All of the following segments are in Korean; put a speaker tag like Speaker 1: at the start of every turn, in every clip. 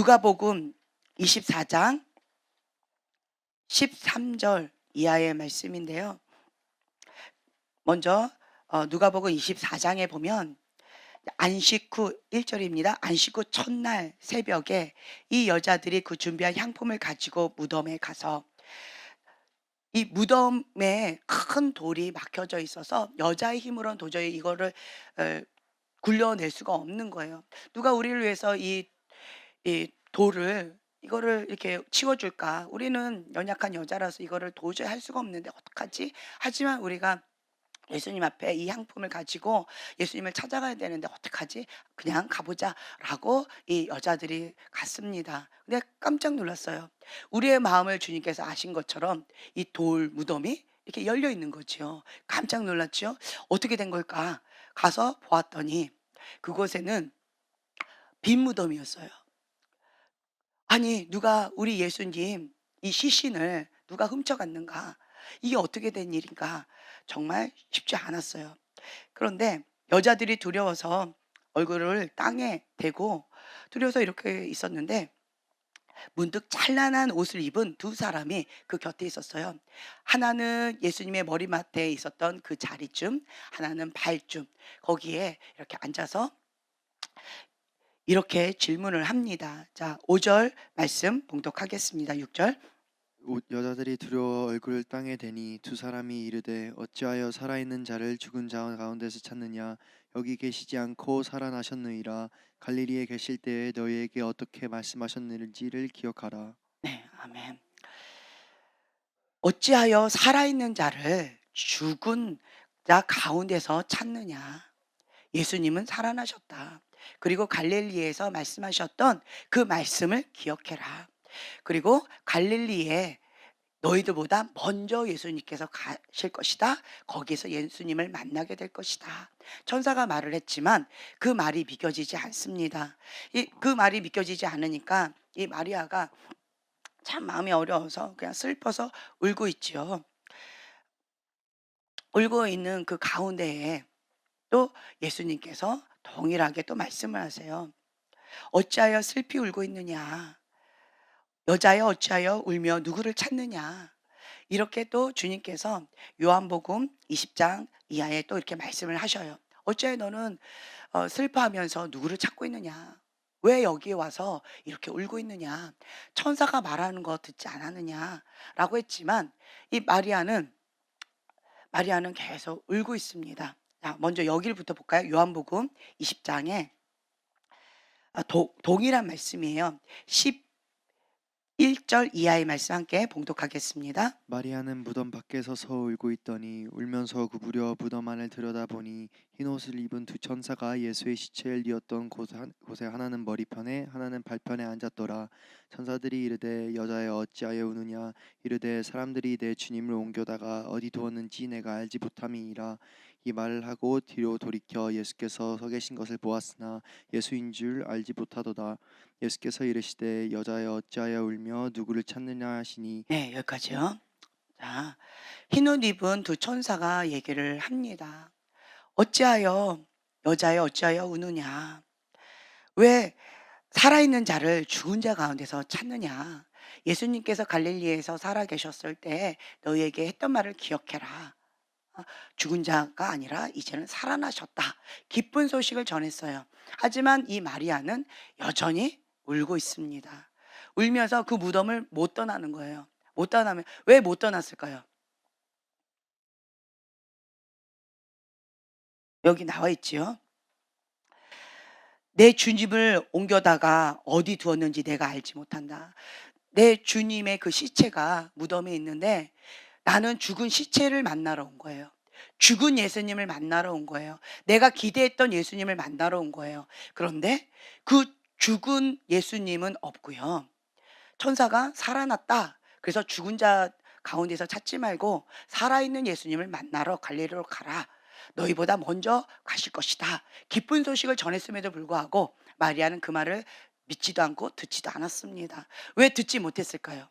Speaker 1: 누가복음 24장 13절 이하의 말씀인데요. 먼저 누가복음 24장에 보면 안식 후 1절입니다. 안식 후 첫날 새벽에 이 여자들이 그 준비한 향품을 가지고 무덤에 가서, 이 무덤에 큰 돌이 막혀져 있어서 여자의 힘으로는 도저히 이거를 어, 굴려낼 수가 없는 거예요. 누가 우리를 위해서 이 돌을 이거를 이렇게 치워 줄까? 우리는 연약한 여자라서 이거를 도저히 할 수가 없는데 어떡하지? 하지만 우리가 예수님 앞에 이 향품을 가지고 예수님을 찾아가야 되는데 어떡하지? 그냥 가보자라고 이 여자들이 갔습니다. 근데 깜짝 놀랐어요. 우리의 마음을 주님께서 아신 것처럼 이 돌 무덤이 이렇게 열려 있는 거지요. 깜짝 놀랐죠. 어떻게 된 걸까? 가서 보았더니 그곳에는 빈 무덤이었어요. 아니, 누가 우리 예수님 이 시신을 누가 훔쳐갔는가? 이게 어떻게 된 일인가? 정말 쉽지 않았어요. 그런데 여자들이 두려워서 얼굴을 땅에 대고 두려워서 이렇게 있었는데, 문득 찬란한 옷을 입은 두 사람이 그 곁에 있었어요. 하나는 예수님의 머리맡에 있었던 그 자리쯤, 하나는 발쯤, 거기에 이렇게 앉아서 이렇게 질문을 합니다. 자, 5절 말씀 봉독하겠습니다. 6절.
Speaker 2: 여자들이 두려워 얼굴을 땅에 대니 두 사람이 이르되 어찌하여 살아있는 자를 죽은 자 가운데서 찾느냐 여기 계시지 않고 살아나셨느니라 갈릴리에 계실 때에 너희에게 어떻게 말씀하셨는지를 기억하라.
Speaker 1: 네, 아멘. 어찌하여 살아있는 자를 죽은 자 가운데서 찾느냐. 예수님은 살아나셨다. 그리고 갈릴리에서 말씀하셨던 그 말씀을 기억해라. 그리고 갈릴리에 너희들보다 먼저 예수님께서 가실 것이다. 거기서 예수님을 만나게 될 것이다. 천사가 말을 했지만 그 말이 믿겨지지 않습니다. 그 말이 믿겨지지 않으니까 이 마리아가 참 마음이 어려워서 그냥 슬퍼서 울고 있지요. 울고 있는 그 가운데에 또 예수님께서 동일하게 또 말씀을 하세요. 어찌하여 슬피 울고 있느냐? 여자여 어찌하여 울며 누구를 찾느냐? 이렇게 또 주님께서 요한복음 20장 이하에 또 이렇게 말씀을 하셔요. 어찌하여 너는 슬퍼하면서 누구를 찾고 있느냐? 왜 여기에 와서 이렇게 울고 있느냐? 천사가 말하는 거 듣지 않았느냐? 라고 했지만 이 마리아는 계속 울고 있습니다. 자, 먼저 여기부터 볼까요? 요한복음 20장에 동일한 말씀이에요. 11절 이하의 말씀 함께 봉독하겠습니다.
Speaker 2: 마리아는 무덤 밖에 서서 울고 있더니 울면서 구부려 무덤 안을 들여다보니 흰옷을 입은 두 천사가 예수의 시체를 뉘었던 곳에 하나는 머리편에 하나는 발편에 앉았더라. 천사들이 이르되 여자여 어찌하여 우느냐 이르되 사람들이 내 주님을 옮겨다가 어디 두었는지 내가 알지 못함이니라. 이 말을 하고 뒤로 돌이켜 예수께서 서 계신 것을 보았으나 예수인 줄 알지 못하도다. 예수께서 이르시되 여자여 어찌하여 울며 누구를 찾느냐 하시니
Speaker 1: 네, 여기까지요. 자, 흰옷 입은 두 천사가 얘기를 합니다. 어찌하여 여자여 어찌하여 우느냐? 왜 살아있는 자를 죽은 자 가운데서 찾느냐? 예수님께서 갈릴리에서 살아계셨을 때 너희에게 했던 말을 기억해라. 죽은 자가 아니라 이제는 살아나셨다. 기쁜 소식을 전했어요. 하지만 이 마리아는 여전히 울고 있습니다. 울면서 그 무덤을 못 떠나는 거예요. 못 떠나면 왜 못 떠났을까요? 여기 나와 있지요. 내 주님을 옮겨다가 어디 두었는지 내가 알지 못한다. 내 주님의 그 시체가 무덤에 있는데 나는 죽은 시체를 만나러 온 거예요. 죽은 예수님을 만나러 온 거예요. 내가 기대했던 예수님을 만나러 온 거예요. 그런데 그 죽은 예수님은 없고요. 천사가 살아났다. 그래서 죽은 자 가운데서 찾지 말고 살아있는 예수님을 만나러 갈릴리로 가라. 너희보다 먼저 가실 것이다. 기쁜 소식을 전했음에도 불구하고 마리아는 그 말을 믿지도 않고 듣지도 않았습니다. 왜 듣지 못했을까요?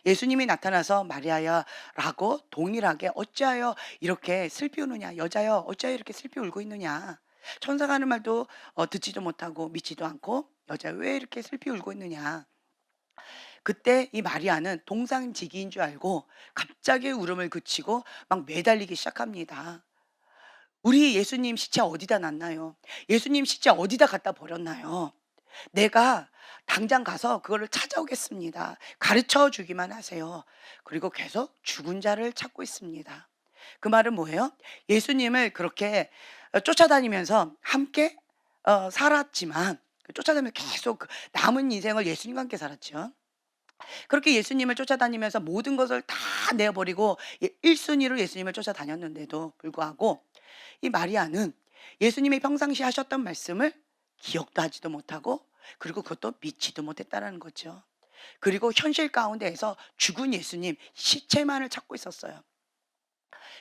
Speaker 1: 예수님이 나타나서 마리아야 라고 동일하게 어찌하여 이렇게 슬피 우느냐, 여자여 어찌하여 이렇게 슬피 울고 있느냐, 천사가 하는 말도 듣지도 못하고 믿지도 않고 여자 왜 이렇게 슬피 울고 있느냐. 그때 이 마리아는 동상지기인 줄 알고 갑자기 울음을 그치고 막 매달리기 시작합니다. 우리 예수님 시체 어디다 놨나요? 예수님 시체 어디다 갖다 버렸나요? 내가 당장 가서 그거를 찾아오겠습니다. 가르쳐 주기만 하세요. 그리고 계속 죽은 자를 찾고 있습니다. 그 말은 뭐예요? 예수님을 그렇게 쫓아다니면서 함께 살았지만, 쫓아다니면서 계속 그 남은 인생을 예수님과 함께 살았죠. 그렇게 예수님을 쫓아다니면서 모든 것을 다 내어버리고 1순위로 예수님을 쫓아다녔는데도 불구하고 이 마리아는 예수님이 평상시 하셨던 말씀을 기억도 하지도 못하고, 그리고 그것도 믿지도 못했다라는 거죠. 그리고 현실 가운데에서 죽은 예수님 시체만을 찾고 있었어요.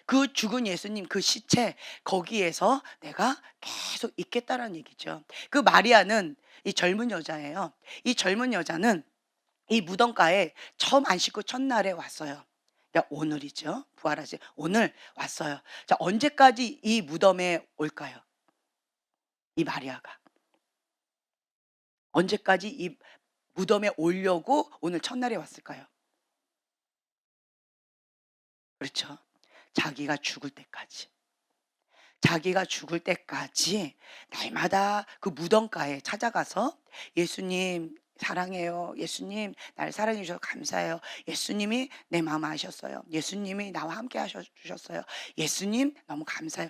Speaker 1: 그 죽은 예수님 그 시체 거기에서 내가 계속 있겠다라는 얘기죠. 그 마리아는 이 젊은 여자예요. 이 젊은 여자는 이 무덤가에 처음 안 씻고 첫날에 왔어요. 그러니까 오늘이죠. 부활하신 오늘 왔어요. 자, 언제까지 이 무덤에 올까요? 이 마리아가 언제까지 이 무덤에 오려고 오늘 첫날에 왔을까요? 그렇죠. 자기가 죽을 때까지. 자기가 죽을 때까지 날마다 그 무덤가에 찾아가서 예수님 사랑해요. 예수님 날 사랑해 주셔서 감사해요. 예수님이 내 마음 아셨어요. 예수님이 나와 함께 하셔 주셨어요. 예수님 너무 감사해요.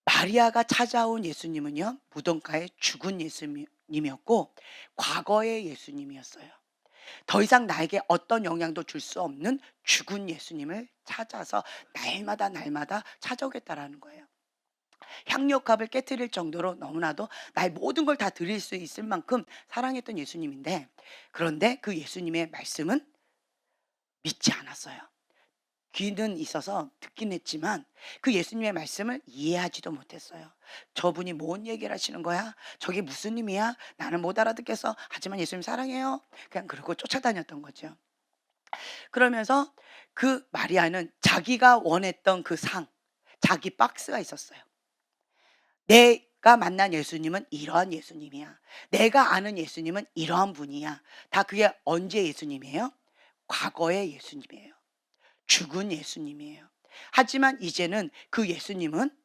Speaker 1: 마리아가 찾아온 예수님은요, 무덤가에 죽은 예수님이었고 과거의 예수님이었어요. 더 이상 나에게 어떤 영향도 줄 수 없는 죽은 예수님을 찾아서 날마다 날마다 찾아오겠다라는 거예요. 향료값을 깨뜨릴 정도로 너무나도 나의 모든 걸 다 드릴 수 있을 만큼 사랑했던 예수님인데, 그런데 그 예수님의 말씀은 믿지 않았어요. 귀는 있어서 듣긴 했지만 그 예수님의 말씀을 이해하지도 못했어요. 저분이 뭔 얘기를 하시는 거야? 저게 무슨 의미야? 나는 못 알아듣겠어. 하지만 예수님 사랑해요. 그냥 그러고 쫓아다녔던 거죠. 그러면서 그 마리아는 자기가 원했던 그 상, 자기 박스가 있었어요. 내가 만난 예수님은 이러한 예수님이야. 내가 아는 예수님은 이러한 분이야. 다 그게 언제 예수님이에요? 과거의 예수님이에요. 죽은 예수님이에요. 하지만 이제는 그 예수님은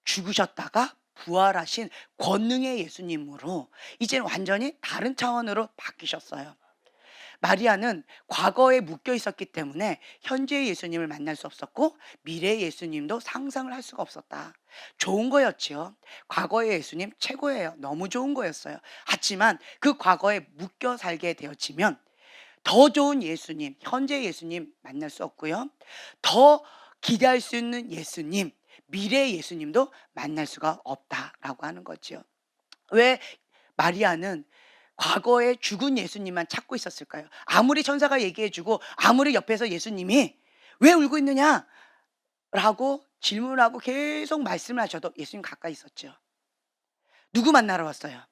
Speaker 1: 죽으셨다가 부활하신 권능의 예수님으로 이제는 완전히 다른 차원으로 바뀌셨어요. 마리아는 과거에 묶여 있었기 때문에 현재의 예수님을 만날 수 없었고 미래의 예수님도 상상을 할 수가 없었다. 좋은 거였지요. 과거의 예수님 최고예요. 너무 좋은 거였어요. 하지만 그 과거에 묶여 살게 되어지면 더 좋은 예수님, 현재 예수님 만날 수 없고요. 더 기대할 수 있는 예수님, 미래의 예수님도 만날 수가 없다라고 하는 거죠. 왜 마리아는 과거에 죽은 예수님만 찾고 있었을까요? 아무리 천사가 얘기해 주고 아무리 옆에서 예수님이 왜 울고 있느냐? 라고 질문하고 계속 말씀을 하셔도 예수님 가까이 있었죠. 누구 만나러 왔어요?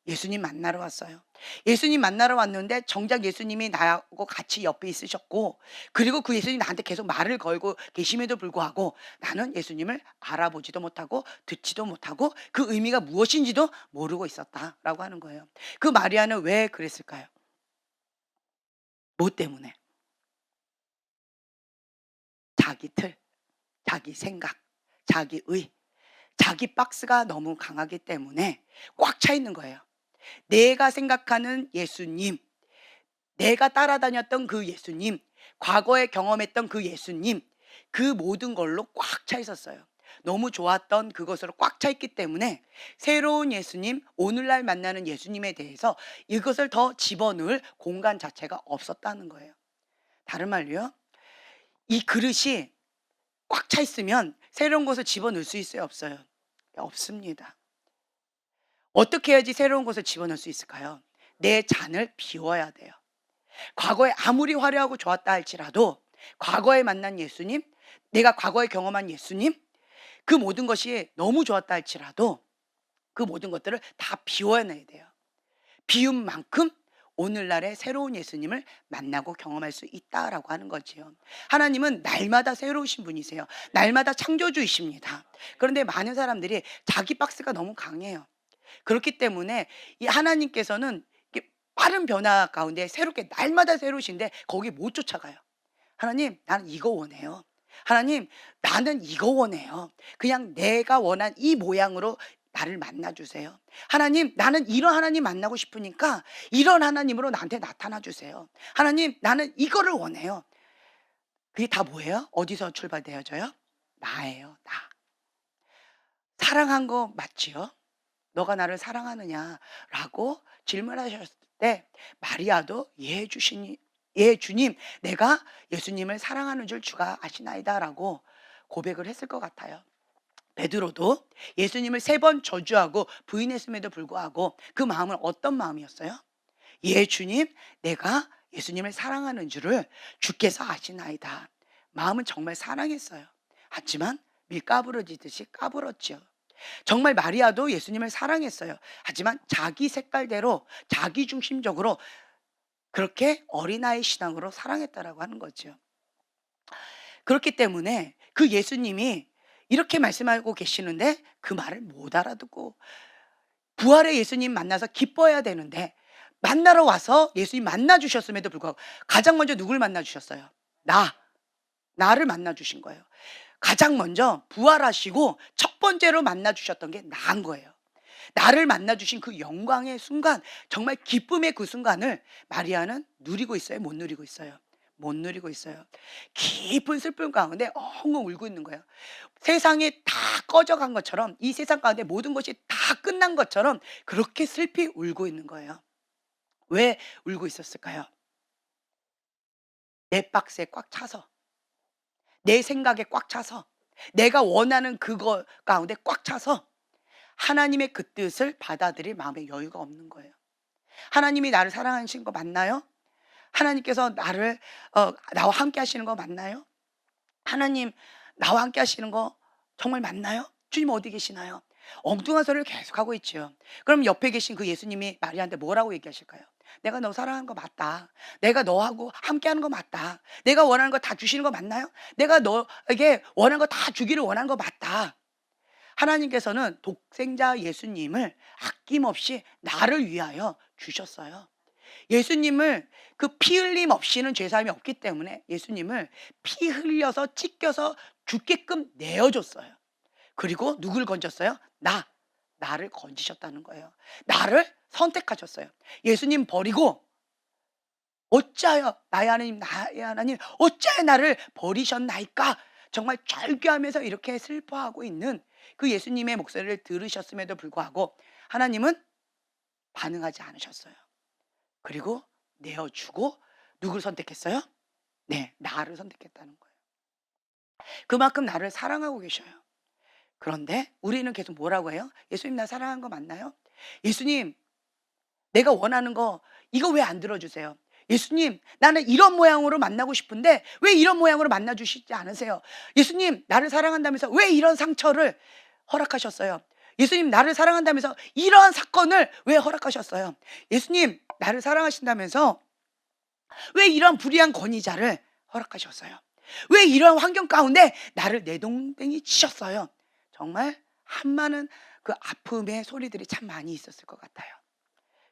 Speaker 1: 예수님 만나러 왔어요. 예수님 만나러 왔는데 정작 예수님이 나하고 같이 옆에 있으셨고, 그리고 그 예수님이 나한테 계속 말을 걸고 계심에도 불구하고 나는 예수님을 알아보지도 못하고 듣지도 못하고 그 의미가 무엇인지도 모르고 있었다라고 하는 거예요. 그 마리아는 왜 그랬을까요? 뭐 때문에? 자기 틀, 자기 생각, 자기 의, 자기 박스가 너무 강하기 때문에 꽉 차 있는 거예요. 내가 생각하는 예수님, 내가 따라다녔던 그 예수님, 과거에 경험했던 그 예수님, 그 모든 걸로 꽉 차 있었어요. 너무 좋았던 그것으로 꽉 차 있기 때문에 새로운 예수님, 오늘날 만나는 예수님에 대해서 이것을 더 집어넣을 공간 자체가 없었다는 거예요. 다른 말로요, 이 그릇이 꽉 차 있으면 새로운 것을 집어넣을 수 있어요, 없어요? 없습니다. 어떻게 해야지 새로운 것을 집어넣을 수 있을까요? 내 잔을 비워야 돼요. 과거에 아무리 화려하고 좋았다 할지라도 과거에 만난 예수님, 내가 과거에 경험한 예수님, 그 모든 것이 너무 좋았다 할지라도 그 모든 것들을 다 비워내야 돼요. 비운 만큼 오늘날의 새로운 예수님을 만나고 경험할 수 있다라고 하는 거지요. 하나님은 날마다 새로우신 분이세요. 날마다 창조주이십니다. 그런데 많은 사람들이 자기 박스가 너무 강해요. 그렇기 때문에 이 하나님께서는 이렇게 빠른 변화 가운데 새롭게 날마다 새로우신데 거기 못 쫓아가요. 하나님, 나는 이거 원해요. 하나님, 나는 이거 원해요. 그냥 내가 원한 이 모양으로 나를 만나 주세요. 하나님, 나는 이런 하나님 만나고 싶으니까 이런 하나님으로 나한테 나타나 주세요. 하나님, 나는 이거를 원해요. 그게 다 뭐예요? 어디서 출발되어져요? 나예요, 나. 사랑한 거 맞지요? 너가 나를 사랑하느냐라고 질문하셨을 때 마리아도 예 주시니 예 주님, 내가 예수님을 사랑하는 줄 주가 아시나이다라고 고백을 했을 것 같아요. 베드로도 예수님을 3번 저주하고 부인했음에도 불구하고 그 마음은 어떤 마음이었어요? 예 주님, 내가 예수님을 사랑하는 줄을 주께서 아시나이다. 마음은 정말 사랑했어요. 하지만 밀 까부러지듯이 까불었지요. 정말 마리아도 예수님을 사랑했어요. 하지만 자기 색깔대로 자기 중심적으로 그렇게 어린아이 신앙으로 사랑했다라고 하는 거죠. 그렇기 때문에 그 예수님이 이렇게 말씀하고 계시는데 그 말을 못 알아듣고 부활의 예수님 만나서 기뻐해야 되는데 만나러 와서 예수님 만나 주셨음에도 불구하고 가장 먼저 누굴 만나 주셨어요? 나를 만나 주신 거예요. 가장 먼저 부활하시고 첫 번째로 만나 주셨던 게 나인 거예요. 나를 만나 주신 그 영광의 순간, 정말 기쁨의 그 순간을 마리아는 누리고 있어요? 못 누리고 있어요? 못 누리고 있어요. 깊은 슬픔 가운데 엉엉 울고 있는 거예요. 세상이 다 꺼져간 것처럼, 이 세상 가운데 모든 것이 다 끝난 것처럼 그렇게 슬피 울고 있는 거예요. 왜 울고 있었을까요? 내 박스에 꽉 차서, 내 생각에 꽉 차서, 내가 원하는 그거 가운데 꽉 차서 하나님의 그 뜻을 받아들일 마음의 여유가 없는 거예요. 하나님이 나를 사랑하시는 거 맞나요? 하나님께서 나와 함께 하시는 거 맞나요? 하나님, 나와 함께 하시는 거 정말 맞나요? 주님 어디 계시나요? 엉뚱한 소리를 계속하고 있죠. 그럼 옆에 계신 그 예수님이 마리아한테 뭐라고 얘기하실까요? 내가 너 사랑하는 거 맞다. 내가 너하고 함께 하는 거 맞다. 내가 원하는 거 다 주시는 거 맞나요? 내가 너에게 원하는 거 다 주기를 원하는 거 맞다. 하나님께서는 독생자 예수님을 아낌없이 나를 위하여 주셨어요. 예수님을 그 피 흘림 없이는 죄사함이 없기 때문에 예수님을 피 흘려서 찢겨서 죽게끔 내어줬어요. 그리고 누굴 건졌어요? 나를 건지셨다는 거예요. 나를 선택하셨어요. 예수님 버리고 어찌하여 나의 하나님, 나의 하나님, 어찌하여 나를 버리셨나이까? 정말 절규하면서 이렇게 슬퍼하고 있는 그 예수님의 목소리를 들으셨음에도 불구하고 하나님은 반응하지 않으셨어요. 그리고 내어주고 누굴 선택했어요? 네, 나를 선택했다는 거예요. 그만큼 나를 사랑하고 계셔요. 그런데 우리는 계속 뭐라고 해요? 예수님, 나 사랑한 거 맞나요? 예수님, 내가 원하는 거 이거 왜 안 들어주세요? 예수님, 나는 이런 모양으로 만나고 싶은데 왜 이런 모양으로 만나 주시지 않으세요? 예수님, 나를 사랑한다면서 왜 이런 상처를 허락하셨어요? 예수님, 나를 사랑한다면서 이러한 사건을 왜 허락하셨어요? 예수님, 나를 사랑하신다면서 왜 이런 불의한 권위자를 허락하셨어요? 왜 이런 환경 가운데 나를 내동댕이 치셨어요? 정말 한많은 그 아픔의 소리들이 참 많이 있었을 것 같아요.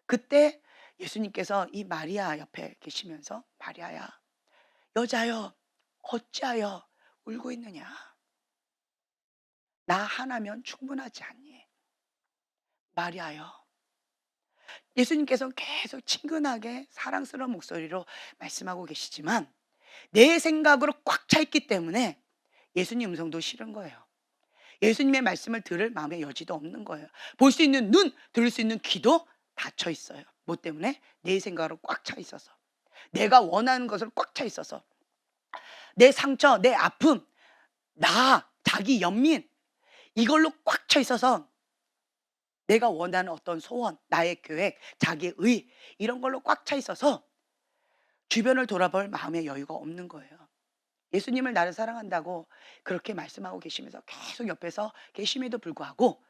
Speaker 1: 그때 예수님께서 이 마리아 옆에 계시면서 마리아야, 여자여, 어찌하여 울고 있느냐? 나 하나면 충분하지 않니? 마리아여. 예수님께서 계속 친근하게 사랑스러운 목소리로 말씀하고 계시지만 내 생각으로 꽉 차 있기 때문에 예수님 음성도 싫은 거예요. 예수님의 말씀을 들을 마음의 여지도 없는 거예요. 볼 수 있는 눈, 들을 수 있는 귀도 닫혀 있어요. 뭐 때문에? 내 생각으로 꽉 차 있어서. 내가 원하는 것을 꽉 차 있어서. 내 상처, 내 아픔, 자기 연민, 이걸로 꽉 차 있어서 내가 원하는 어떤 소원, 나의 계획, 자기의 의, 이런 걸로 꽉 차 있어서 주변을 돌아볼 마음의 여유가 없는 거예요. 예수님을 나를 사랑한다고 그렇게 말씀하고 계시면서 계속 옆에서 계심에도 불구하고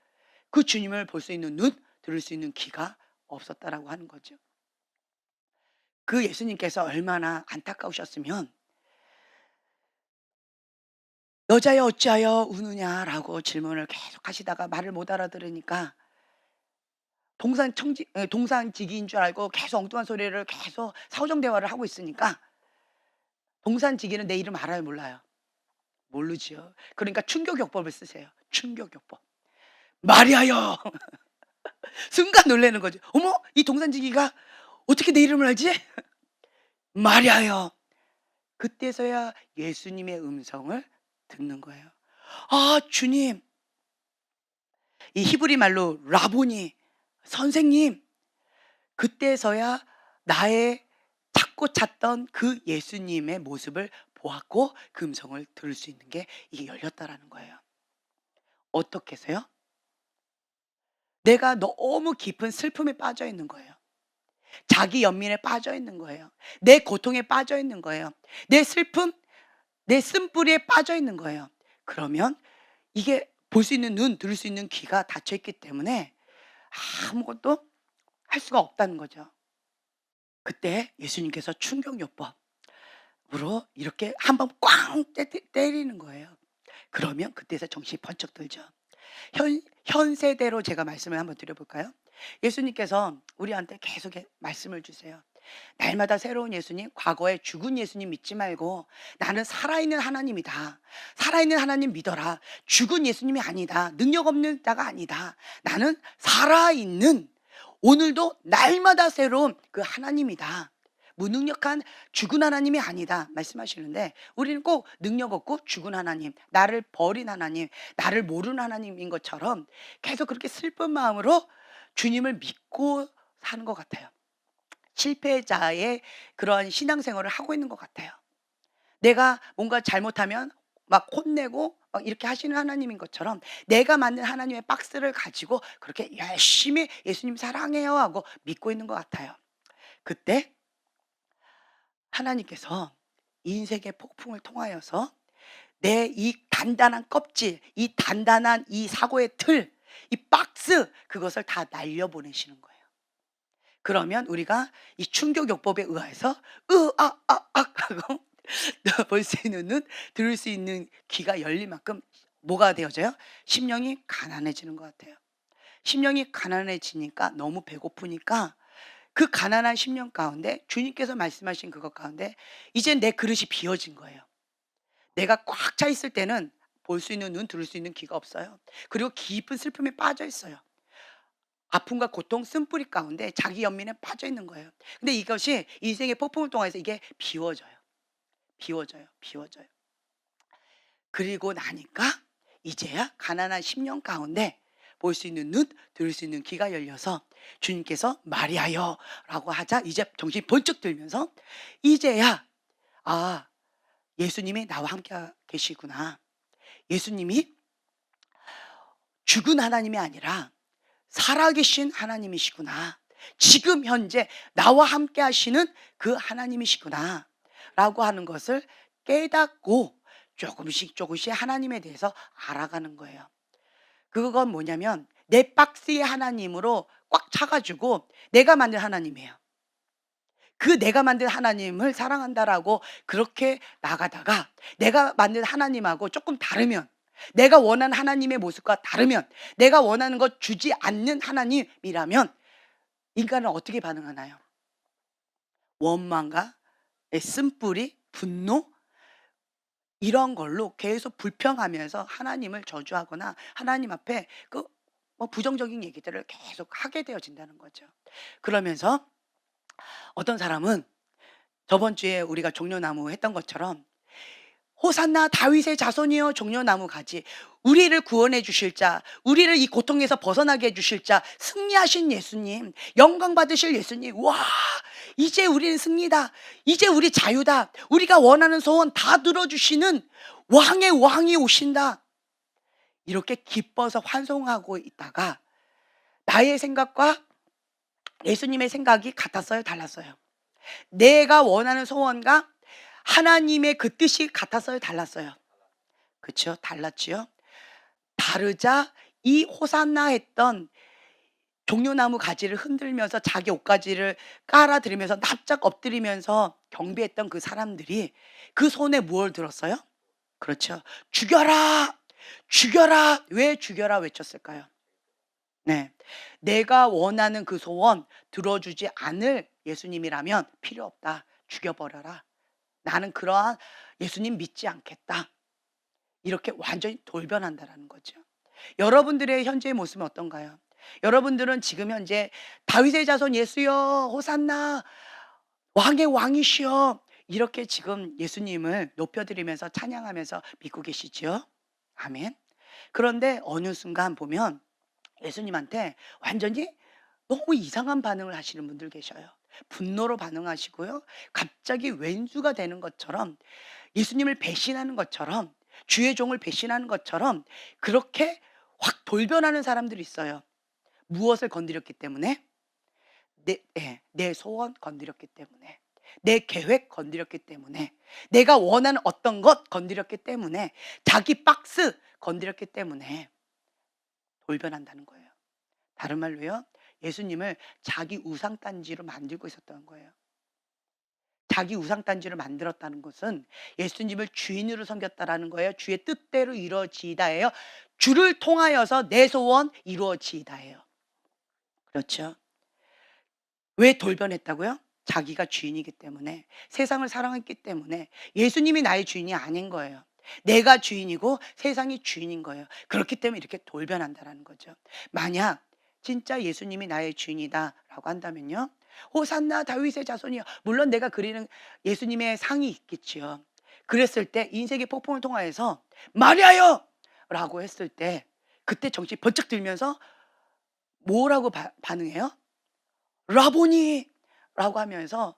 Speaker 1: 그 주님을 볼 수 있는 눈, 들을 수 있는 귀가 없었다라고 하는 거죠. 그 예수님께서 얼마나 안타까우셨으면 여자여 어찌하여 우느냐라고 질문을 계속 하시다가 말을 못 알아들으니까 동산지기인 줄 알고 계속 엉뚱한 소리를 계속 사후정 대화를 하고 있으니까 동산지기는 내 이름 알아요, 몰라요? 모르지요. 그러니까 충격요법을 쓰세요. 충격요법. 마리아여! 순간 놀라는 거죠. 어머, 이 동산지기가 어떻게 내 이름을 알지? 마리아여! 그때서야 예수님의 음성을 듣는 거예요. 아, 주님. 이 히브리 말로 라보니, 선생님. 그때서야 나의 찾고 찾던 그 예수님의 모습을 보았고 그 음성을 들을 수 있는 게 이게 열렸다라는 거예요. 어떻게 해서요? 내가 너무 깊은 슬픔에 빠져 있는 거예요. 자기 연민에 빠져 있는 거예요. 내 고통에 빠져 있는 거예요. 내 슬픔, 내 쓴뿌리에 빠져 있는 거예요. 그러면 이게 볼 수 있는 눈, 들을 수 있는 귀가 닫혀 있기 때문에 아무것도 할 수가 없다는 거죠. 그때 예수님께서 충격요법으로 이렇게 한번 꽝 때리는 거예요. 그러면 그때서 정신이 번쩍 들죠. 현 세대로 제가 말씀을 한번 드려볼까요? 예수님께서 우리한테 계속 말씀을 주세요. 날마다 새로운 예수님, 과거에 죽은 예수님 믿지 말고 나는 살아있는 하나님이다. 살아있는 하나님 믿어라. 죽은 예수님이 아니다. 능력 없는 자가 아니다. 나는 살아있는 오늘도 날마다 새로운 그 하나님이다. 무능력한 죽은 하나님이 아니다 말씀하시는데 우리는 꼭 능력 없고 죽은 하나님, 나를 버린 하나님, 나를 모르는 하나님인 것처럼 계속 그렇게 슬픈 마음으로 주님을 믿고 사는 것 같아요. 실패자의 그러한 신앙생활을 하고 있는 것 같아요. 내가 뭔가 잘못하면 막 혼내고 막 이렇게 하시는 하나님인 것처럼 내가 만든 하나님의 박스를 가지고 그렇게 열심히 예수님 사랑해요 하고 믿고 있는 것 같아요. 그때 하나님께서 인생의 폭풍을 통하여서 내 이 단단한 껍질, 이 단단한 이 사고의 틀, 이 박스 그것을 다 날려보내시는 거예요. 그러면 우리가 이 충격요법에 의해서 하고 볼 수 있는 눈, 들을 수 있는 귀가 열릴 만큼 뭐가 되어져요? 심령이 가난해지는 것 같아요. 심령이 가난해지니까 너무 배고프니까 그 가난한 심령 가운데 주님께서 말씀하신 그것 가운데 이제 내 그릇이 비어진 거예요. 내가 꽉 차 있을 때는 볼 수 있는 눈, 들을 수 있는 귀가 없어요. 그리고 깊은 슬픔에 빠져 있어요. 아픔과 고통, 쓴뿌리 가운데 자기 연민에 빠져 있는 거예요. 근데 이것이 인생의 폭풍을 통해서 이게 비워져요. 비워져요. 비워져요. 그리고 나니까 이제야 가난한 심령 가운데 볼 수 있는 눈, 들을 수 있는 귀가 열려서 주님께서 마리아여 라고 하자 이제 정신이 번쩍 들면서 이제야 아, 예수님이 나와 함께 계시구나. 예수님이 죽은 하나님이 아니라 살아계신 하나님이시구나. 지금 현재 나와 함께 하시는 그 하나님이시구나. 라고 하는 것을 깨닫고 조금씩 조금씩 하나님에 대해서 알아가는 거예요. 그건 뭐냐면 내 박스의 하나님으로 꽉 차가지고 내가 만든 하나님이에요. 그 내가 만든 하나님을 사랑한다라고 그렇게 나가다가 내가 만든 하나님하고 조금 다르면 내가 원하는 하나님의 모습과 다르면 내가 원하는 것 주지 않는 하나님이라면 인간은 어떻게 반응하나요? 원망과 쓴뿌리, 분노 이런 걸로 계속 불평하면서 하나님을 저주하거나 하나님 앞에 그 뭐 부정적인 얘기들을 계속 하게 되어진다는 거죠. 그러면서 어떤 사람은 저번 주에 우리가 종려나무 했던 것처럼 호산나 다윗의 자손이여 종려나무 가지 우리를 구원해 주실 자 우리를 이 고통에서 벗어나게 해 주실 자 승리하신 예수님 영광 받으실 예수님 와 이제 우리는 승리다 이제 우리 자유다 우리가 원하는 소원 다 들어주시는 왕의 왕이 오신다 이렇게 기뻐서 환송하고 있다가 나의 생각과 예수님의 생각이 같았어요 달랐어요 내가 원하는 소원과 하나님의 그 뜻이 같았어요 달랐어요 그렇죠 달랐지요 다르자 이 호산나 했던 종려나무 가지를 흔들면서 자기 옷가지를 깔아드리면서 납작 엎드리면서 경배했던 그 사람들이 그 손에 무엇을 들었어요? 그렇죠 죽여라 죽여라 왜 죽여라 외쳤을까요? 네. 내가 원하는 그 소원 들어주지 않을 예수님이라면 필요 없다. 죽여버려라. 나는 그러한 예수님 믿지 않겠다. 이렇게 완전히 돌변한다라는 거죠. 여러분들의 현재의 모습은 어떤가요? 여러분들은 지금 현재 다윗의 자손 예수여 호산나 왕의 왕이시여 이렇게 지금 예수님을 높여드리면서 찬양하면서 믿고 계시죠? 아멘. 그런데 어느 순간 보면 예수님한테 완전히 너무 이상한 반응을 하시는 분들 계셔요. 분노로 반응하시고요. 갑자기 왼수가 되는 것처럼 예수님을 배신하는 것처럼 주의 종을 배신하는 것처럼 그렇게 확 돌변하는 사람들이 있어요. 무엇을 건드렸기 때문에? 내 소원 건드렸기 때문에. 내 계획 건드렸기 때문에. 내가 원하는 어떤 것 건드렸기 때문에. 자기 박스 건드렸기 때문에 돌변한다는 거예요. 다른 말로요. 예수님을 자기 우상단지로 만들고 있었던 거예요. 자기 우상단지를 만들었다는 것은 예수님을 주인으로 섬겼다라는 거예요. 주의 뜻대로 이루어지이다예요. 주를 통하여서 내 소원 이루어지이다예요. 그렇죠? 왜 돌변했다고요? 자기가 주인이기 때문에, 세상을 사랑했기 때문에. 예수님이 나의 주인이 아닌 거예요. 내가 주인이고 세상이 주인인 거예요. 그렇기 때문에 이렇게 돌변한다라는 거죠. 만약 진짜 예수님이 나의 주인이다라고 한다면요. 호산나 다윗의 자손이여. 물론 내가 그리는 예수님의 상이 있겠지요. 그랬을 때 인생의 폭풍을 통하여서 마리아여! 라고 했을 때 그때 정신 번쩍 들면서 뭐라고 반응해요? 라보니! 라고 하면서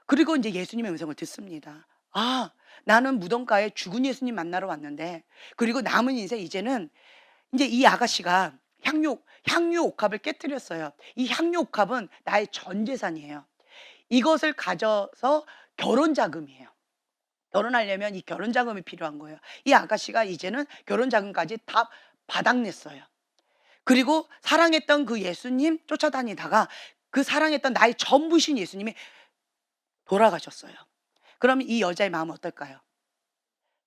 Speaker 1: 그리고 이제 예수님의 음성을 듣습니다. 아, 나는 무덤가에 죽은 예수님 만나러 왔는데 그리고 남은 인생 이제는 이제 이 아가씨가 향유 옥합을 깨뜨렸어요. 이 향유 옥합은 나의 전 재산이에요. 이것을 가져서 결혼 자금이에요. 결혼하려면 이 결혼 자금이 필요한 거예요. 이 아가씨가 이제는 결혼 자금까지 다 바닥냈어요. 그리고 사랑했던 그 예수님 쫓아다니다가 그 사랑했던 나의 전부신 예수님이 돌아가셨어요. 그럼 이 여자의 마음은 어떨까요?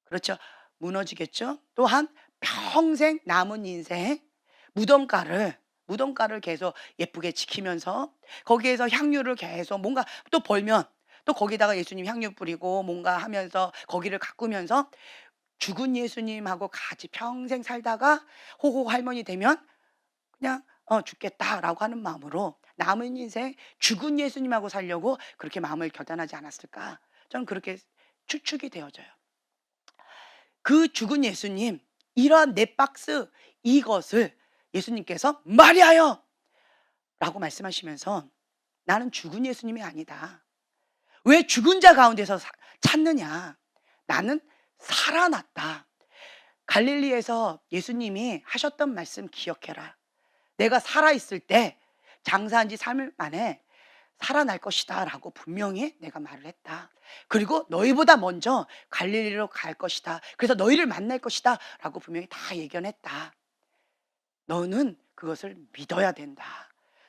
Speaker 1: 그렇죠. 무너지겠죠. 또한 평생 남은 인생 무덤가를 계속 예쁘게 지키면서 거기에서 향유를 계속 뭔가 또 벌면 또 거기다가 예수님 향유 뿌리고 뭔가 하면서 거기를 가꾸면서 죽은 예수님하고 같이 평생 살다가 호호 할머니 되면 그냥 죽겠다라고 하는 마음으로 남은 인생 죽은 예수님하고 살려고 그렇게 마음을 결단하지 않았을까? 저는 그렇게 추측이 되어져요. 그 죽은 예수님, 이러한 내 박스 이것을 예수님께서 마리아여! 라고 말씀하시면서 나는 죽은 예수님이 아니다. 왜 죽은 자 가운데서 찾느냐? 나는 살아났다. 갈릴리에서 예수님이 하셨던 말씀 기억해라. 내가 살아있을 때 장사한 지 3일 만에 살아날 것이다 라고 분명히 내가 말을 했다. 그리고 너희보다 먼저 갈릴리로 갈 것이다. 그래서 너희를 만날 것이다 라고 분명히 다 예견했다. 너는 그것을 믿어야 된다.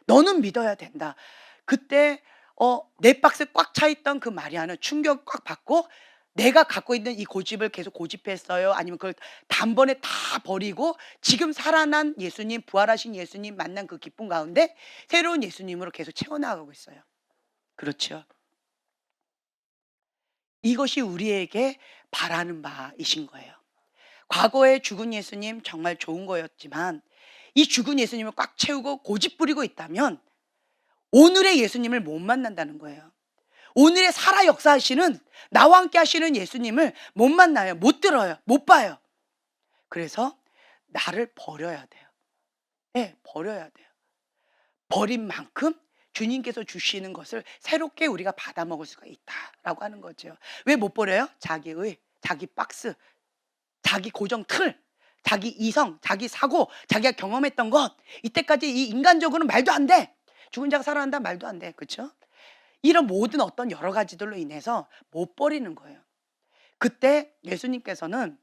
Speaker 1: 너는 믿어야 된다. 그때 내 박스에 꽉 차있던 그 마리아는 충격 꽉 받고 내가 갖고 있는 이 고집을 계속 고집했어요? 아니면 그걸 단번에 다 버리고 지금 살아난 예수님, 부활하신 예수님 만난 그 기쁨 가운데 새로운 예수님으로 계속 채워나가고 있어요. 그렇죠. 이것이 우리에게 바라는 바이신 거예요. 과거에 죽은 예수님 정말 좋은 거였지만 이 죽은 예수님을 꽉 채우고 고집 부리고 있다면 오늘의 예수님을 못 만난다는 거예요. 오늘의 살아 역사하시는 나와 함께 하시는 예수님을 못 만나요. 못 들어요. 못 봐요. 그래서 나를 버려야 돼요. 네, 버려야 돼요. 버린 만큼 주님께서 주시는 것을 새롭게 우리가 받아 먹을 수가 있다라고 하는 거죠. 왜 못 버려요? 자기 박스, 자기 고정 틀, 자기 이성, 자기 사고, 자기가 경험했던 것 이때까지 이 인간적으로는 말도 안 돼. 죽은 자가 살아난다 말도 안 돼. 그렇죠? 이런 모든 어떤 여러 가지들로 인해서 못 버리는 거예요. 그때 예수님께서는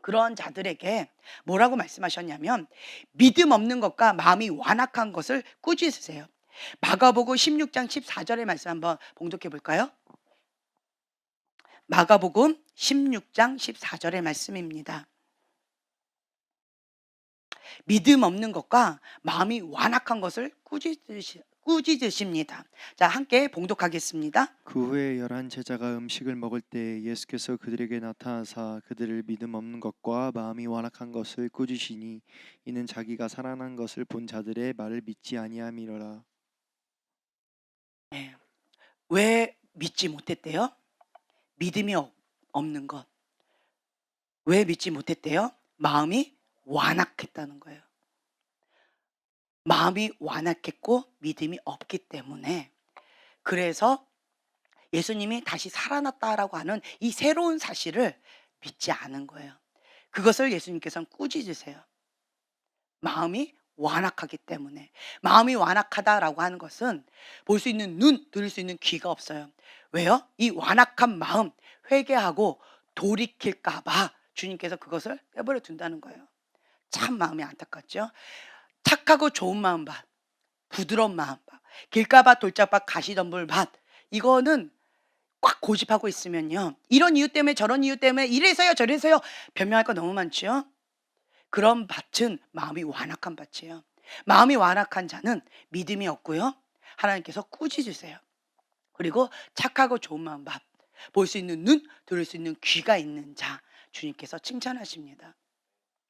Speaker 1: 그런 자들에게 뭐라고 말씀하셨냐면 믿음 없는 것과 마음이 완악한 것을 꾸짖으세요. 마가복음 16장 14절의 말씀 한번 봉독해 볼까요? 마가복음 16장 14절의 말씀입니다. 믿음 없는 것과 마음이 완악한 것을 꾸짖으십니다. 자, 함께 봉독하겠습니다.
Speaker 2: 그 후에 11제자가 음식을 먹을 때 예수께서 그들에게 나타나사 그들을 믿음 없는 것과 마음이 완악한 것을 꾸짖으시니 이는 자기가 살아난 것을 본 자들의 말을 믿지 아니함이로라.
Speaker 1: 네. 왜 믿지 못했대요? 믿음이 없는 것. 왜 믿지 못했대요? 마음이 완악했다는 거예요. 마음이 완악했고 믿음이 없기 때문에, 그래서 예수님이 다시 살아났다라고 하는 이 새로운 사실을 믿지 않은 거예요. 그것을 예수님께서는 꾸짖으세요. 마음이 완악하기 때문에. 마음이 완악하다라고 하는 것은 볼 수 있는 눈, 들을 수 있는 귀가 없어요. 왜요? 이 완악한 마음, 회개하고 돌이킬까 봐 주님께서 그것을 내버려 둔다는 거예요. 참 마음이 안타깝죠. 착하고 좋은 마음 밭, 부드러운 마음 밭, 길가밭, 돌짝밭, 가시덤불밭, 이거는 꽉 고집하고 있으면요, 이런 이유 때문에 저런 이유 때문에 이래서요 저래서요 변명할 거 너무 많죠. 그런 밭은 마음이 완악한 밭이에요. 마음이 완악한 자는 믿음이 없고요, 하나님께서 꾸짖으세요. 그리고 착하고 좋은 마음 밭, 볼 수 있는 눈, 들을 수 있는 귀가 있는 자, 주님께서 칭찬하십니다.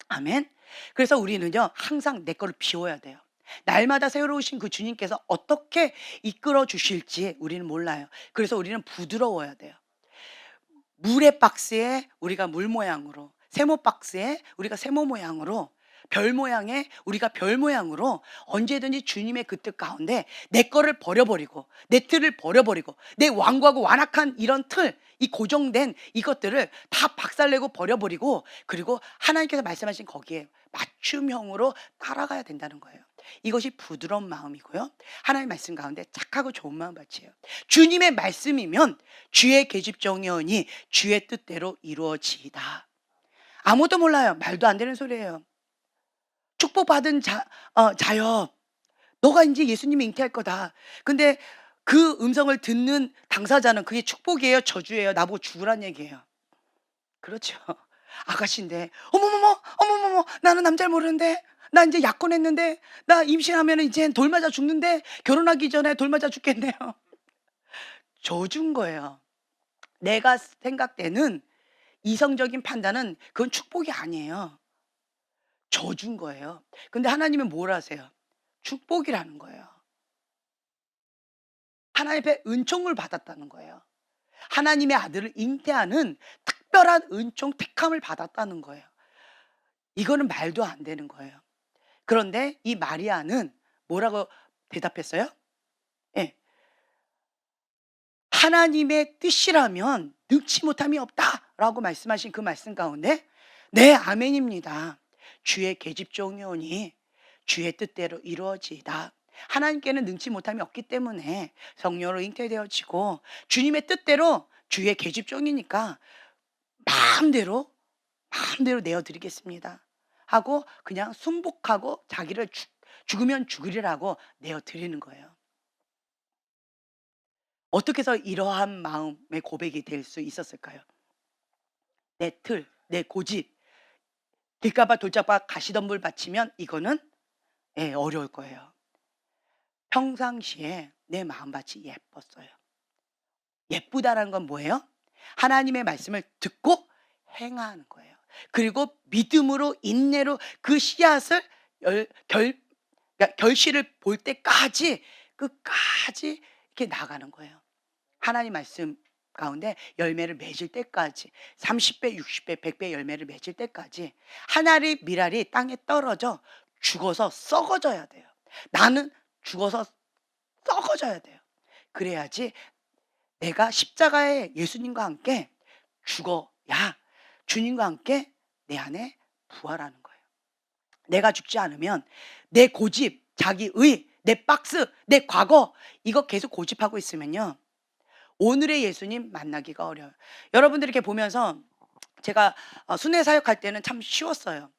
Speaker 1: 아멘. 그래서 우리는요, 항상 내 거를 비워야 돼요. 날마다 새로우신 그 주님께서 어떻게 이끌어 주실지 우리는 몰라요. 그래서 우리는 부드러워야 돼요. 물의 박스에 우리가 물 모양으로, 세모 박스에 우리가 세모 모양으로, 별 모양에 우리가 별 모양으로 언제든지 주님의 그 뜻 가운데 내 거를 버려버리고, 내 틀을 버려버리고, 내 완고하고 완악한 이런 틀, 이 고정된 이것들을 다 박살내고 버려버리고, 그리고 하나님께서 말씀하신 거기에 맞춤형으로 따라가야 된다는 거예요. 이것이 부드러운 마음이고요, 하나님의 말씀 가운데 착하고 좋은 마음 밭이에요. 주님의 말씀이면 주의 계집종이오니 주의 뜻대로 이루어지이다. 아무도 몰라요. 말도 안 되는 소리예요. 축복받은 자여, 너가 이제 예수님이 잉태할 거다. 근데 그 음성을 듣는 당사자는 그게 축복이에요, 저주예요? 나보고 죽으란 얘기예요. 그렇죠. 아가씨인데, 어머머머, 어머머머, 나는 남자를 모르는데, 나 이제 약혼했는데, 나 임신하면 이제 돌 맞아 죽는데, 결혼하기 전에 돌 맞아 죽겠네요. 저주인 거예요. 내가 생각되는 이성적인 판단은 그건 축복이 아니에요. 저주인 거예요. 근데 하나님은 뭘 하세요? 축복이라는 거예요. 하나님의 은총을 받았다는 거예요. 하나님의 아들을 잉태하는 특별한 은총, 택함을 받았다는 거예요. 이거는 말도 안 되는 거예요. 그런데 이 마리아는 뭐라고 대답했어요? 예. 하나님의 뜻이라면 능치 못함이 없다라고 말씀하신 그 말씀 가운데, 네, 아멘입니다. 주의 계집종이오니 주의 뜻대로 이루어지이다. 하나님께는 능치 못함이 없기 때문에 성령으로 잉태되어지고 주님의 뜻대로 주의 계집종이니까 마음대로 내어드리겠습니다 하고 그냥 순복하고 자기를 죽으면 죽으리라고 내어드리는 거예요. 어떻게 해서 이러한 마음의 고백이 될 수 있었을까요? 내 틀, 내 고집, 길가밭 돌짝밭 가시덤불 바치면 이거는, 예, 어려울 거예요. 평상시에 내 마음밭이 예뻤어요. 예쁘다라는 건 뭐예요? 하나님의 말씀을 듣고 행하는 거예요. 그리고 믿음으로, 인내로 그 씨앗을 그러니까 결실을 볼 때까지, 끝까지 이렇게 나가는 거예요. 하나님 말씀 가운데 열매를 맺을 때까지, 30배, 60배, 100배 열매를 맺을 때까지 하나의 밀알이 땅에 떨어져 죽어서 썩어져야 돼요. 나는 죽어서 썩어져야 돼요. 그래야지 내가 십자가에 예수님과 함께 죽어야 주님과 함께 내 안에 부활하는 거예요. 내가 죽지 않으면 내 고집, 자기의, 내 박스, 내 과거, 이거 계속 고집하고 있으면요, 오늘의 예수님 만나기가 어려워요. 여러분들 이렇게 보면서 제가 순회 사역할 때는 참 쉬웠어요.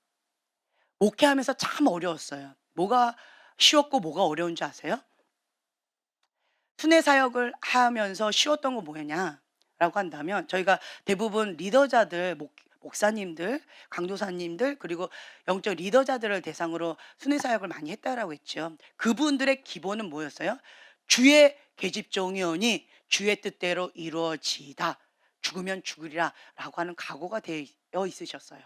Speaker 1: 목회하면서 참 어려웠어요. 뭐가 쉬웠고 뭐가 어려운 줄 아세요? 순회 사역을 하면서 쉬웠던 거 뭐냐라고 한다면, 저희가 대부분 리더자들 목사님들, 강도사님들, 그리고 영적 리더자들을 대상으로 순회 사역을 많이 했다라고 했죠. 그분들의 기본은 뭐였어요? 주의 계집종이오니 주의 뜻대로 이루어지이다. 죽으면 죽으리라라고 하는 각오가 되어 있으셨어요.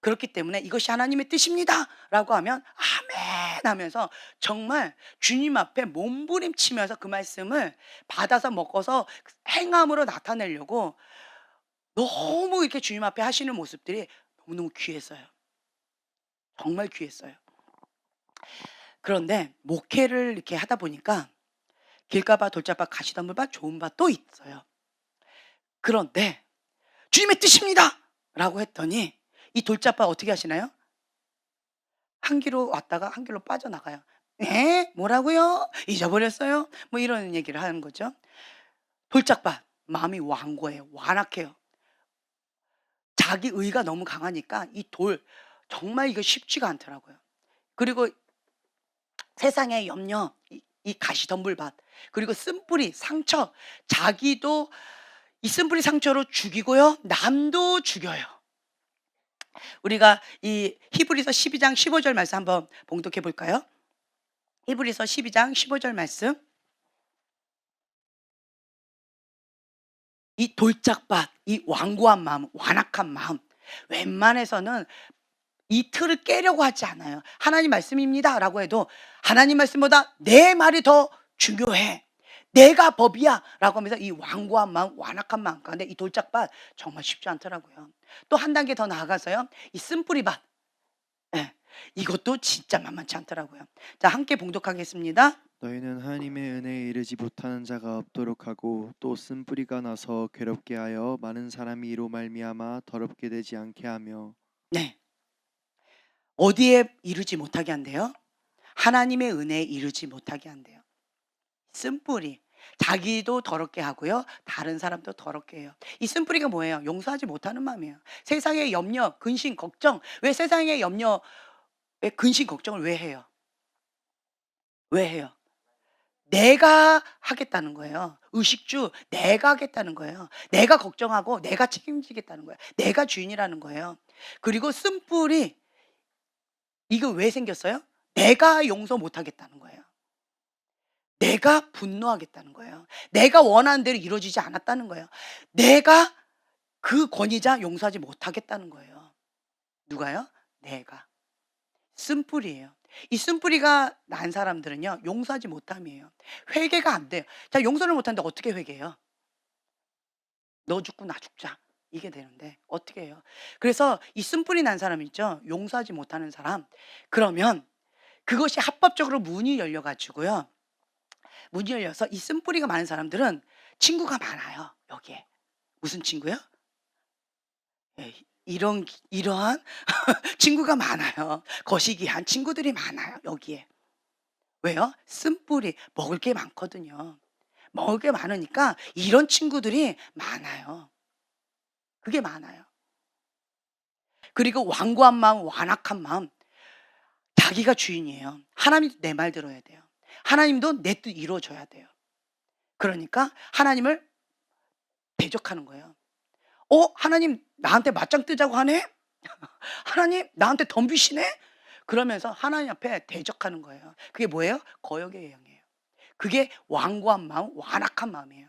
Speaker 1: 그렇기 때문에 이것이 하나님의 뜻입니다라고 하면 아멘 하면서 정말 주님 앞에 몸부림치면서 그 말씀을 받아서 먹어서 행함으로 나타내려고 너무 이렇게 주님 앞에 하시는 모습들이 너무너무 귀했어요. 정말 귀했어요. 그런데 목회를 이렇게 하다 보니까 길가봐 돌짝봐 가시덤불봐 좋은 바 또 있어요. 그런데 주님의 뜻입니다 라고 했더니 이 돌짝봐 어떻게 하시나요? 한 길로 왔다가 한 길로 빠져나가요. 에? 뭐라고요? 잊어버렸어요? 뭐 이런 얘기를 하는 거죠. 돌짝밭 마음이 완고해요. 완악해요. 자기 의가 너무 강하니까 이 돌 정말 이거 쉽지가 않더라고요. 그리고 세상의 염려, 이 가시덤불밭, 그리고 쓴뿌리 상처, 자기도 이 쓴뿌리 상처로 죽이고요. 남도 죽여요. 우리가 이 히브리서 12장 15절 말씀 한번 봉독해 볼까요? 히브리서 12장 15절 말씀. 이 돌짝밭, 이 완고한 마음, 완악한 마음, 웬만해서는 이 틀을 깨려고 하지 않아요. 하나님 말씀입니다라고 해도 하나님 말씀보다 내 말이 더 중요해. 내가 법이야라고 하면서 이 완고한 마음, 완악한 마음 가운데 이 돌짝밭 정말 쉽지 않더라고요. 또 한 단계 더 나아가서요. 이 쓴뿌리밭. 예. 이것도 진짜 만만치 않더라고요. 자, 함께 봉독하겠습니다.
Speaker 2: 너희는 하나님의 은혜에 이르지 못하는 자가 없도록 하고 또 쓴뿌리가 나서 괴롭게 하여 많은 사람이 이로 말미암아 더럽게 되지 않게 하며.
Speaker 1: 네. 어디에 이르지 못하게 한대요? 하나님의 은혜에 이르지 못하게 한대요. 쓴뿌리. 자기도 더럽게 하고요. 다른 사람도 더럽게 해요. 이 쓴뿌리가 뭐예요? 용서하지 못하는 마음이에요. 세상의 염려, 근심, 걱정. 왜 세상의 염려, 왜 근심, 걱정을 왜 해요? 왜 해요? 내가 하겠다는 거예요. 의식주 내가 하겠다는 거예요. 내가 걱정하고 내가 책임지겠다는 거예요. 내가 주인이라는 거예요. 그리고 쓴뿌리 이거 왜 생겼어요? 내가 용서 못 하겠다는 거예요. 내가 분노하겠다는 거예요. 내가 원하는 대로 이루어지지 않았다는 거예요. 내가 그 권위자 용서하지 못하겠다는 거예요. 누가요? 내가. 쓴뿌리예요. 이 쓴뿌리가 난 사람들은요. 용서하지 못함이에요. 회개가 안 돼요. 자, 용서를 못하는데 어떻게 회개해요? 너 죽고 나 죽자. 이게 되는데 어떻게 해요? 그래서 이 쓴뿌리 난 사람 있죠? 용서하지 못하는 사람. 그러면 그것이 합법적으로 문이 열려 가지고요. 문이 열려서 이 쓴뿌리가 많은 사람들은 친구가 많아요. 여기에. 무슨 친구요? 예, 이러한 친구가 많아요. 거시기한 친구들이 많아요. 여기에. 왜요? 쓴뿌리 먹을 게 많거든요. 먹을 게 많으니까 이런 친구들이 많아요. 그게 많아요. 그리고 완고한 마음, 완악한 마음. 자기가 주인이에요. 하나님도 내 말 들어야 돼요. 하나님도 내 뜻 이루어줘야 돼요. 그러니까 하나님을 대적하는 거예요. 하나님 나한테 맞짱 뜨자고 하네? 하나님 나한테 덤비시네? 그러면서 하나님 앞에 대적하는 거예요. 그게 뭐예요? 거역의 영이에요. 그게 완고한 마음, 완악한 마음이에요.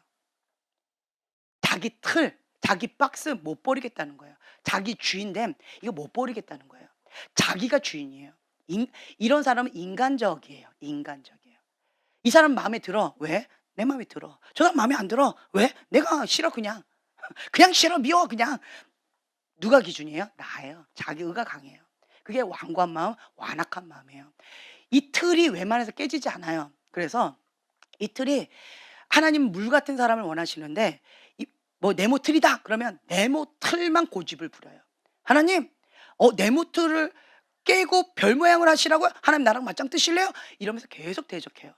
Speaker 1: 자기 틀, 자기 박스 못 버리겠다는 거예요. 자기 주인됨 이거 못 버리겠다는 거예요. 자기가 주인이에요. 이런 사람은 인간적이에요. 인간적이에요. 이 사람 마음에 들어. 왜? 내 마음에 들어. 저 사람 마음에 안 들어. 왜? 내가 싫어 그냥. 그냥 싫어 미워 그냥. 누가 기준이에요? 나예요. 자기 의가 강해요. 그게 완고한 마음, 완악한 마음이에요. 이 틀이 웬만해서 깨지지 않아요. 그래서 이 틀이 하나님 물 같은 사람을 원하시는데 뭐 네모 틀이다 그러면 네모 틀만 고집을 부려요. 하나님 네모 틀을 깨고 별 모양을 하시라고요? 하나님 나랑 맞짱 뜨실래요? 이러면서 계속 대적해요.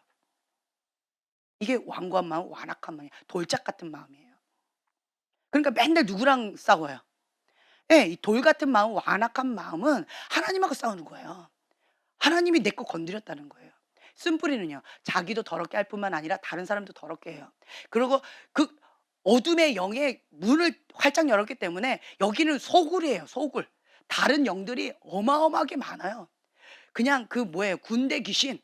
Speaker 1: 이게 완고한 마음, 완악한 마음이에요. 돌짝 같은 마음이에요. 그러니까 맨날 누구랑 싸워요? 예, 이 돌 같은 마음, 완악한 마음은 하나님하고 싸우는 거예요. 하나님이 내 거 건드렸다는 거예요. 쓴뿌리는요, 자기도 더럽게 할 뿐만 아니라 다른 사람도 더럽게 해요. 그리고 그 어둠의 영의 문을 활짝 열었기 때문에 여기는 소굴이에요, 소굴. 다른 영들이 어마어마하게 많아요. 그냥 그 뭐예요? 군대 귀신,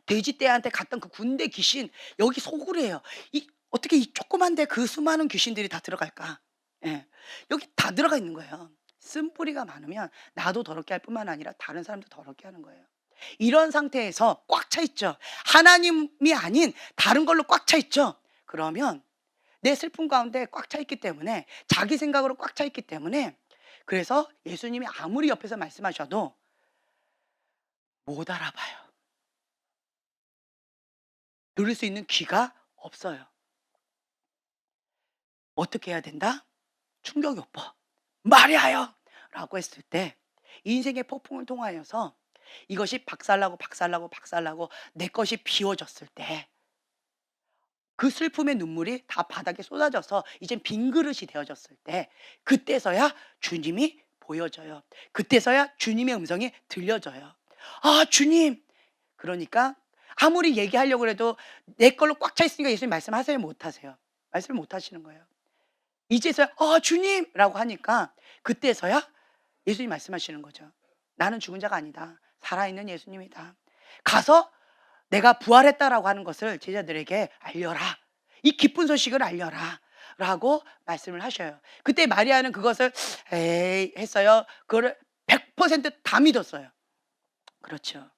Speaker 1: 돼지떼한테 갔던 그 군대 귀신, 여기 소굴이에요. 이 어떻게 이 조그만데 그 수많은 귀신들이 다 들어갈까? 예. 여기 다 들어가 있는 거예요. 쓴뿌리가 많으면 나도 더럽게 할 뿐만 아니라 다른 사람도 더럽게 하는 거예요. 이런 상태에서 꽉 차 있죠. 하나님이 아닌 다른 걸로 꽉 차 있죠. 그러면 내 슬픔 가운데 꽉 차 있기 때문에, 자기 생각으로 꽉 차 있기 때문에, 그래서 예수님이 아무리 옆에서 말씀하셔도 못 알아봐요. 들을 수 있는 귀가 없어요. 어떻게 해야 된다? 충격 요법. 말이하여! 라고 했을 때 인생의 폭풍을 통하여서 이것이 박살나고 박살나고 박살나고 내 것이 비워졌을 때, 그 슬픔의 눈물이 다 바닥에 쏟아져서 이젠 빈 그릇이 되어졌을 때, 그때서야 주님이 보여져요. 그때서야 주님의 음성이 들려져요. 아, 주님! 그러니까 아무리 얘기하려고 해도 내 걸로 꽉 차 있으니까 예수님 말씀하세요? 못 하세요? 말씀을 못 하시는 거예요. 이제서야 주님!"라고 하니까 그때서야 예수님 말씀하시는 거죠. "나는 죽은 자가 아니다. 살아있는 예수님이다. 가서 내가 부활했다라고 하는 것을 제자들에게 알려라. 이 기쁜 소식을 알려라."라고 말씀을 하셔요. 그때 마리아는 그것을 "에이" 했어요. 그거를 100%다 믿었어요. 그렇죠.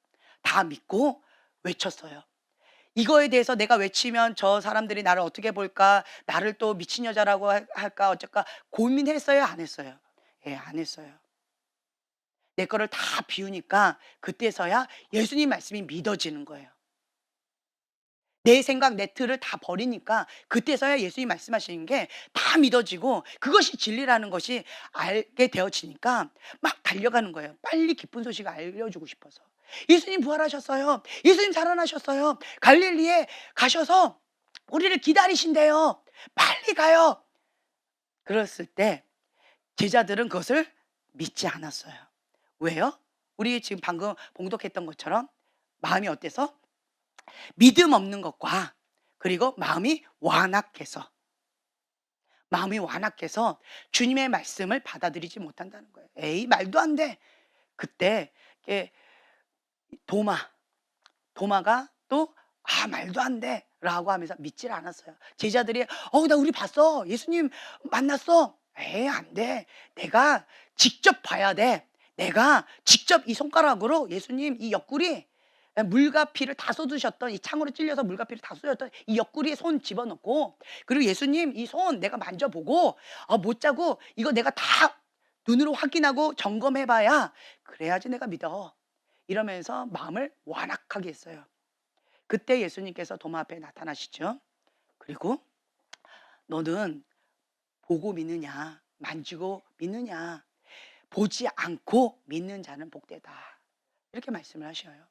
Speaker 1: 다 믿고 외쳤어요. 이거에 대해서 내가 외치면 저 사람들이 나를 어떻게 볼까? 나를 또 미친 여자라고 할까? 어쩔까? 고민했어요? 안 했어요? 예, 안 했어요. 내 거를 다 비우니까 그때서야 예수님 말씀이 믿어지는 거예요. 내 생각, 내 틀을 다 버리니까 그때서야 예수님 말씀하시는 게 다 믿어지고, 그것이 진리라는 것이 알게 되어지니까 막 달려가는 거예요. 빨리 기쁜 소식을 알려주고 싶어서. 예수님 부활하셨어요. 예수님 살아나셨어요. 갈릴리에 가셔서 우리를 기다리신대요. 빨리 가요. 그랬을 때 제자들은 그것을 믿지 않았어요. 왜요? 우리 지금 방금 봉독했던 것처럼 마음이 어때서? 믿음 없는 것과, 그리고 마음이 완악해서 주님의 말씀을 받아들이지 못한다는 거예요. 에이, 말도 안 돼. 그때 이게 도마, 도마가 또 말도 안 돼. 라고 하면서 믿질 않았어요. 제자들이 나 우리 봤어. 예수님 만났어. 에이, 안 돼. 내가 직접 봐야 돼. 내가 직접 이 손가락으로 예수님 이 옆구리, 물과 피를 다 쏟으셨던, 이 창으로 찔려서 물과 피를 다 쏟으셨던 이 옆구리에 손 집어넣고, 그리고 예수님 이 손 내가 만져보고 못 자고 이거 내가 다 눈으로 확인하고 점검해 봐야 그래야지 내가 믿어. 이러면서 마음을 완악하게 했어요. 그때 예수님께서 도마 앞에 나타나시죠. 그리고 "너는 보고 믿느냐, 만지고 믿느냐, 보지 않고 믿는 자는 복되다." 이렇게 말씀을 하셔요.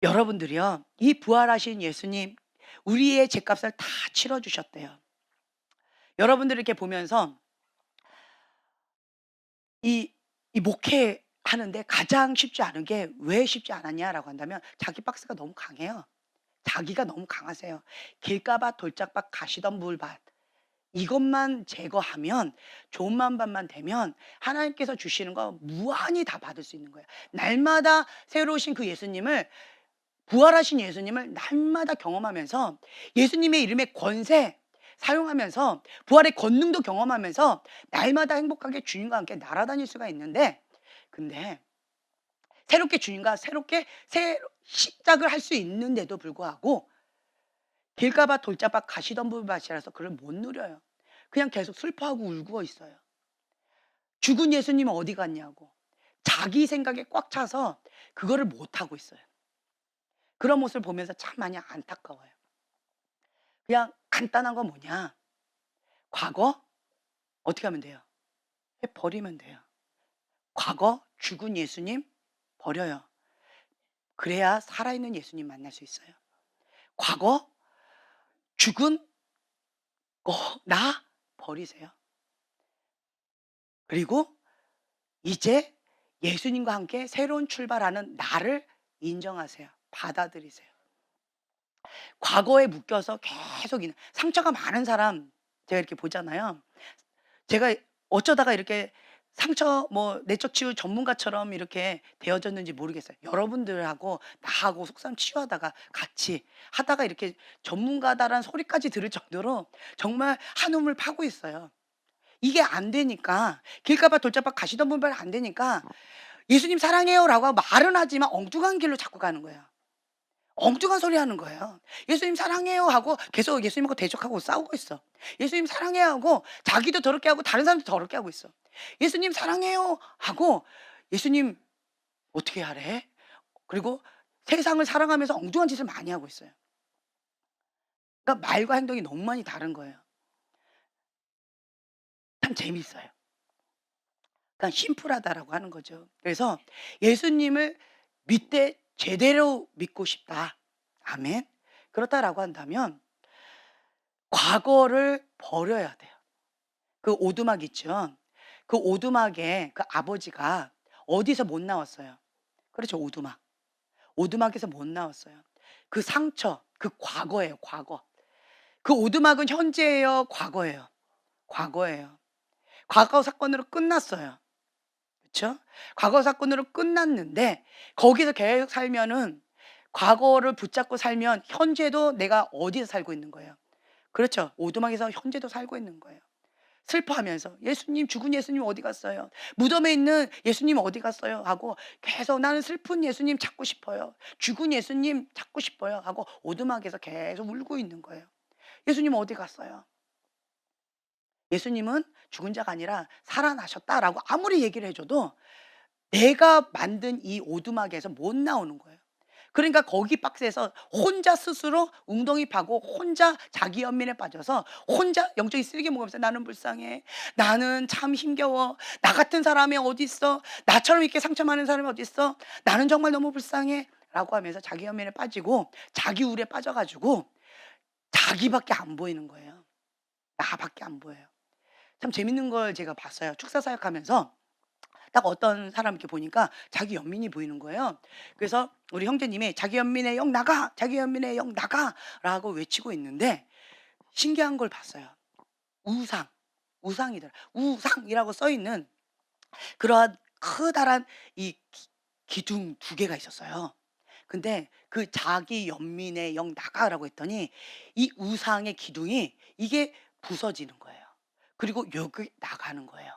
Speaker 1: 여러분들이요, 이 부활하신 예수님 우리의 죄값을 다 치러 주셨대요. 여러분들 이렇게 보면서 이 목회하는데 가장 쉽지 않은 게 왜 쉽지 않았냐라고 한다면, 자기 박스가 너무 강해요. 자기가 너무 강하세요. 길가밭 돌짝밭 가시던 물밭, 이것만 제거하면, 좋은 마음만 되면 하나님께서 주시는 거 무한히 다 받을 수 있는 거예요. 날마다 새로 오신 그 예수님을, 부활하신 예수님을 날마다 경험하면서 예수님의 이름의 권세 사용하면서 부활의 권능도 경험하면서 날마다 행복하게 주님과 함께 날아다닐 수가 있는데, 근데 새롭게 주님과 새롭게 시작을 할 수 있는데도 불구하고 길가밭 돌짝밭 가시덤불밭이라서 그걸 못 누려요. 그냥 계속 슬퍼하고 울고 있어요. 죽은 예수님은 어디 갔냐고. 자기 생각에 꽉 차서 그거를 못 하고 있어요. 그런 모습을 보면서 참 많이 안타까워요. 그냥 간단한 건 뭐냐? 과거 어떻게 하면 돼요? 버리면 돼요. 과거 죽은 예수님 버려요. 그래야 살아있는 예수님 만날 수 있어요. 과거 죽은 나 버리세요. 그리고 이제 예수님과 함께 새로운 출발하는 나를 인정하세요. 받아들이세요. 과거에 묶여서 계속 있는 상처가 많은 사람 제가 이렇게 보잖아요. 제가 어쩌다가 이렇게 상처 뭐 내적 치유 전문가처럼 이렇게 되어졌는지 모르겠어요. 여러분들하고 나하고 속상 치유하다가 같이 하다가 이렇게 전문가다라는 소리까지 들을 정도로 정말 한움을 파고 있어요. 이게 안 되니까 길가밭 돌짝밭 가시던 분별 안 되니까 "예수님 사랑해요."라고 말은 하지만 엉뚱한 길로 자꾸 가는 거예요. 엉뚱한 소리 하는 거예요. "예수님 사랑해요." 하고 계속 예수님하고 대적하고 싸우고 있어. "예수님 사랑해요." 하고 자기도 더럽게 하고 다른 사람도 더럽게 하고 있어. "예수님 사랑해요." 하고 "예수님 어떻게 하래?" 그리고 세상을 사랑하면서 엉뚱한 짓을 많이 하고 있어요. 그러니까 말과 행동이 너무 많이 다른 거예요. 참 재밌어요. 그러니까 심플하다라고 하는 거죠. 그래서 예수님을 믿되 제대로 믿고 싶다. 아멘. 그렇다라고 한다면 과거를 버려야 돼요. 그 오두막 있죠. 그 오두막에 그 아버지가 어디서 못 나왔어요. 그렇죠. 오두막. 오두막에서 못 나왔어요. 그 상처, 그 과거예요, 과거. 그 오두막은 현재예요, 과거예요? 과거예요. 과거 사건으로 끝났어요. 그쵸? 과거 사건으로 끝났는데 거기서 계속 살면은 과거를 붙잡고 살면 현재도 내가 어디서 살고 있는 거예요? 그렇죠. 오두막에서 현재도 살고 있는 거예요. 슬퍼하면서 "예수님 죽은 예수님 어디 갔어요? 무덤에 있는 예수님 어디 갔어요?" 하고 계속 "나는 슬픈 예수님 찾고 싶어요. 죽은 예수님 찾고 싶어요." 하고 오두막에서 계속 울고 있는 거예요. "예수님 어디 갔어요?" 예수님은 죽은 자가 아니라 살아나셨다라고 아무리 얘기를 해 줘도 내가 만든 이 오두막에서 못 나오는 거예요. 그러니까 거기 박스에서 혼자 스스로 웅덩이 파고 혼자 자기 연민에 빠져서 혼자 영적인 쓰레기 먹으면서 "나는 불쌍해. 나는 참 힘겨워. 나 같은 사람이 어디 있어. 나처럼 이렇게 상처 많은 사람이 어디 있어. 나는 정말 너무 불쌍해."라고 하면서 자기 연민에 빠지고 자기 우울에 빠져 가지고 자기밖에 안 보이는 거예요. 나밖에 안 보여요. 참 재밌는 걸 제가 봤어요. 축사 사역하면서 딱 어떤 사람 이렇게 보니까 자기 연민이 보이는 거예요. 그래서 우리 형제님이 "자기 연민의 영 나가! 자기 연민의 영 나가!"라고 외치고 있는데 신기한 걸 봤어요. 우상, 우상이더라. 우상이라고 써 있는 그러한 커다란 이 기둥 두 개가 있었어요. 근데 그 "자기 연민의 영 나가."라고 했더니 이 우상의 기둥이 이게 부서지는 거예요. 그리고 여기 나가는 거예요.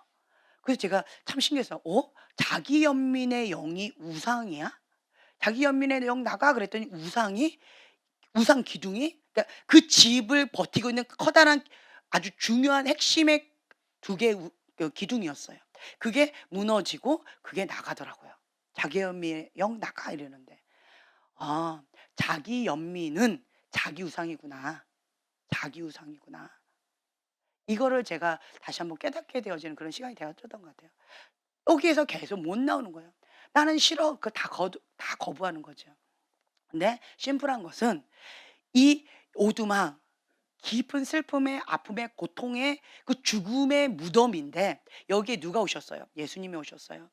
Speaker 1: 그래서 제가 참 신기했어요. '어? 자기 연민의 영이 우상이야? 자기 연민의 영 나가.' 그랬더니 우상이 우상 기둥이 그러니까 그 집을 버티고 있는 커다란 아주 중요한 핵심의 두 개의 그 기둥이었어요. 그게 무너지고 그게 나가더라고요. "자기 연민의 영 나가." 이러는데. 아 자기 연민은 자기 우상이구나. 자기 우상이구나. 이거를 제가 다시 한번 깨닫게 되어지는 그런 시간이 되었던 것 같아요. 여기에서 계속 못 나오는 거예요. "나는 싫어." 그 다 거부하는 거죠. 근데 심플한 것은 이 오두막 깊은 슬픔의 아픔의 고통의 그 죽음의 무덤인데 여기에 누가 오셨어요? 예수님이 오셨어요.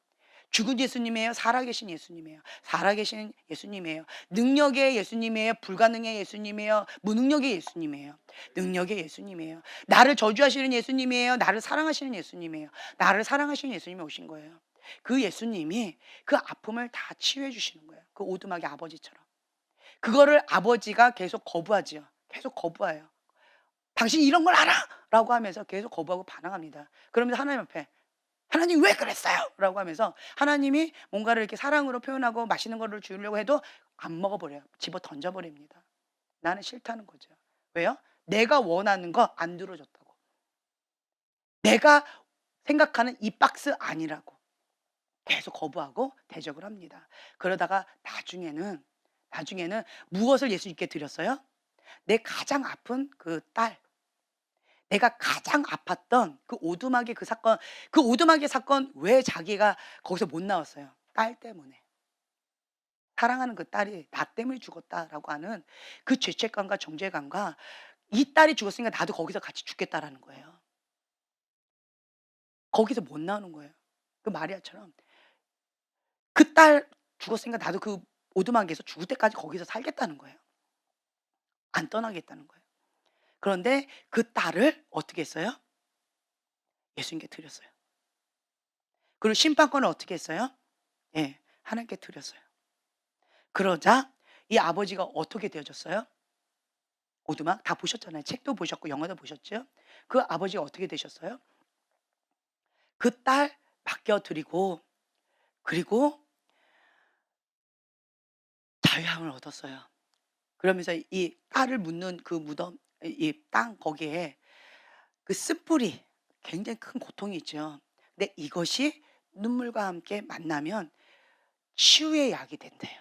Speaker 1: 죽은 예수님이에요? 살아계신 예수님이에요? 살아계신 예수님이에요. 능력의 예수님이에요? 불가능의 예수님이에요? 무능력의 예수님이에요? 능력의 예수님이에요. 나를 저주하시는 예수님이에요? 나를 사랑하시는 예수님이에요? 나를 사랑하시는 예수님이 오신 거예요. 그 예수님이 그 아픔을 다 치유해 주시는 거예요. 그 오두막의 아버지처럼. 그거를 아버지가 계속 거부하지요. 계속 거부해요. "당신이 이런 걸 알아?" 라고 하면서 계속 거부하고 반항합니다. 그러면서 하나님 앞에 "하나님 왜 그랬어요?" 라고 하면서 하나님이 뭔가를 이렇게 사랑으로 표현하고 맛있는 거를 주려고 해도 안 먹어 버려요. 집어 던져 버립니다. 나는 싫다는 거죠. 왜요? 내가 원하는 거 안 들어 줬다고. 내가 생각하는 이 박스 아니라고. 계속 거부하고 대적을 합니다. 그러다가 나중에는 무엇을 예수님께 드렸어요? 내 가장 아픈 그 딸. 내가 가장 아팠던 그 오두막의 그 사건, 그 오두막의 사건 왜 자기가 거기서 못 나왔어요? 딸 때문에. 사랑하는 그 딸이 나 때문에 죽었다라고 하는 그 죄책감과 정죄감과 이 딸이 죽었으니까 나도 거기서 같이 죽겠다라는 거예요. 거기서 못 나오는 거예요. 그 마리아처럼 그 딸 죽었으니까 나도 그 오두막에서 죽을 때까지 거기서 살겠다는 거예요. 안 떠나겠다는 거예요. 그런데 그 딸을 어떻게 했어요? 예수님께 드렸어요. 그리고 심판권을 어떻게 했어요? 예, 하나님께 드렸어요. 그러자 이 아버지가 어떻게 되어졌어요? 오두막 다 보셨잖아요. 책도 보셨고 영화도 보셨죠? 그 아버지가 어떻게 되셨어요? 그 딸 맡겨 드리고 그리고 자유함을 얻었어요. 그러면서 이 딸을 묻는 그 무덤 이 땅 거기에 그 쓴뿌리 굉장히 큰 고통이 있죠. 근데 이것이 눈물과 함께 만나면 치유의 약이 된대요.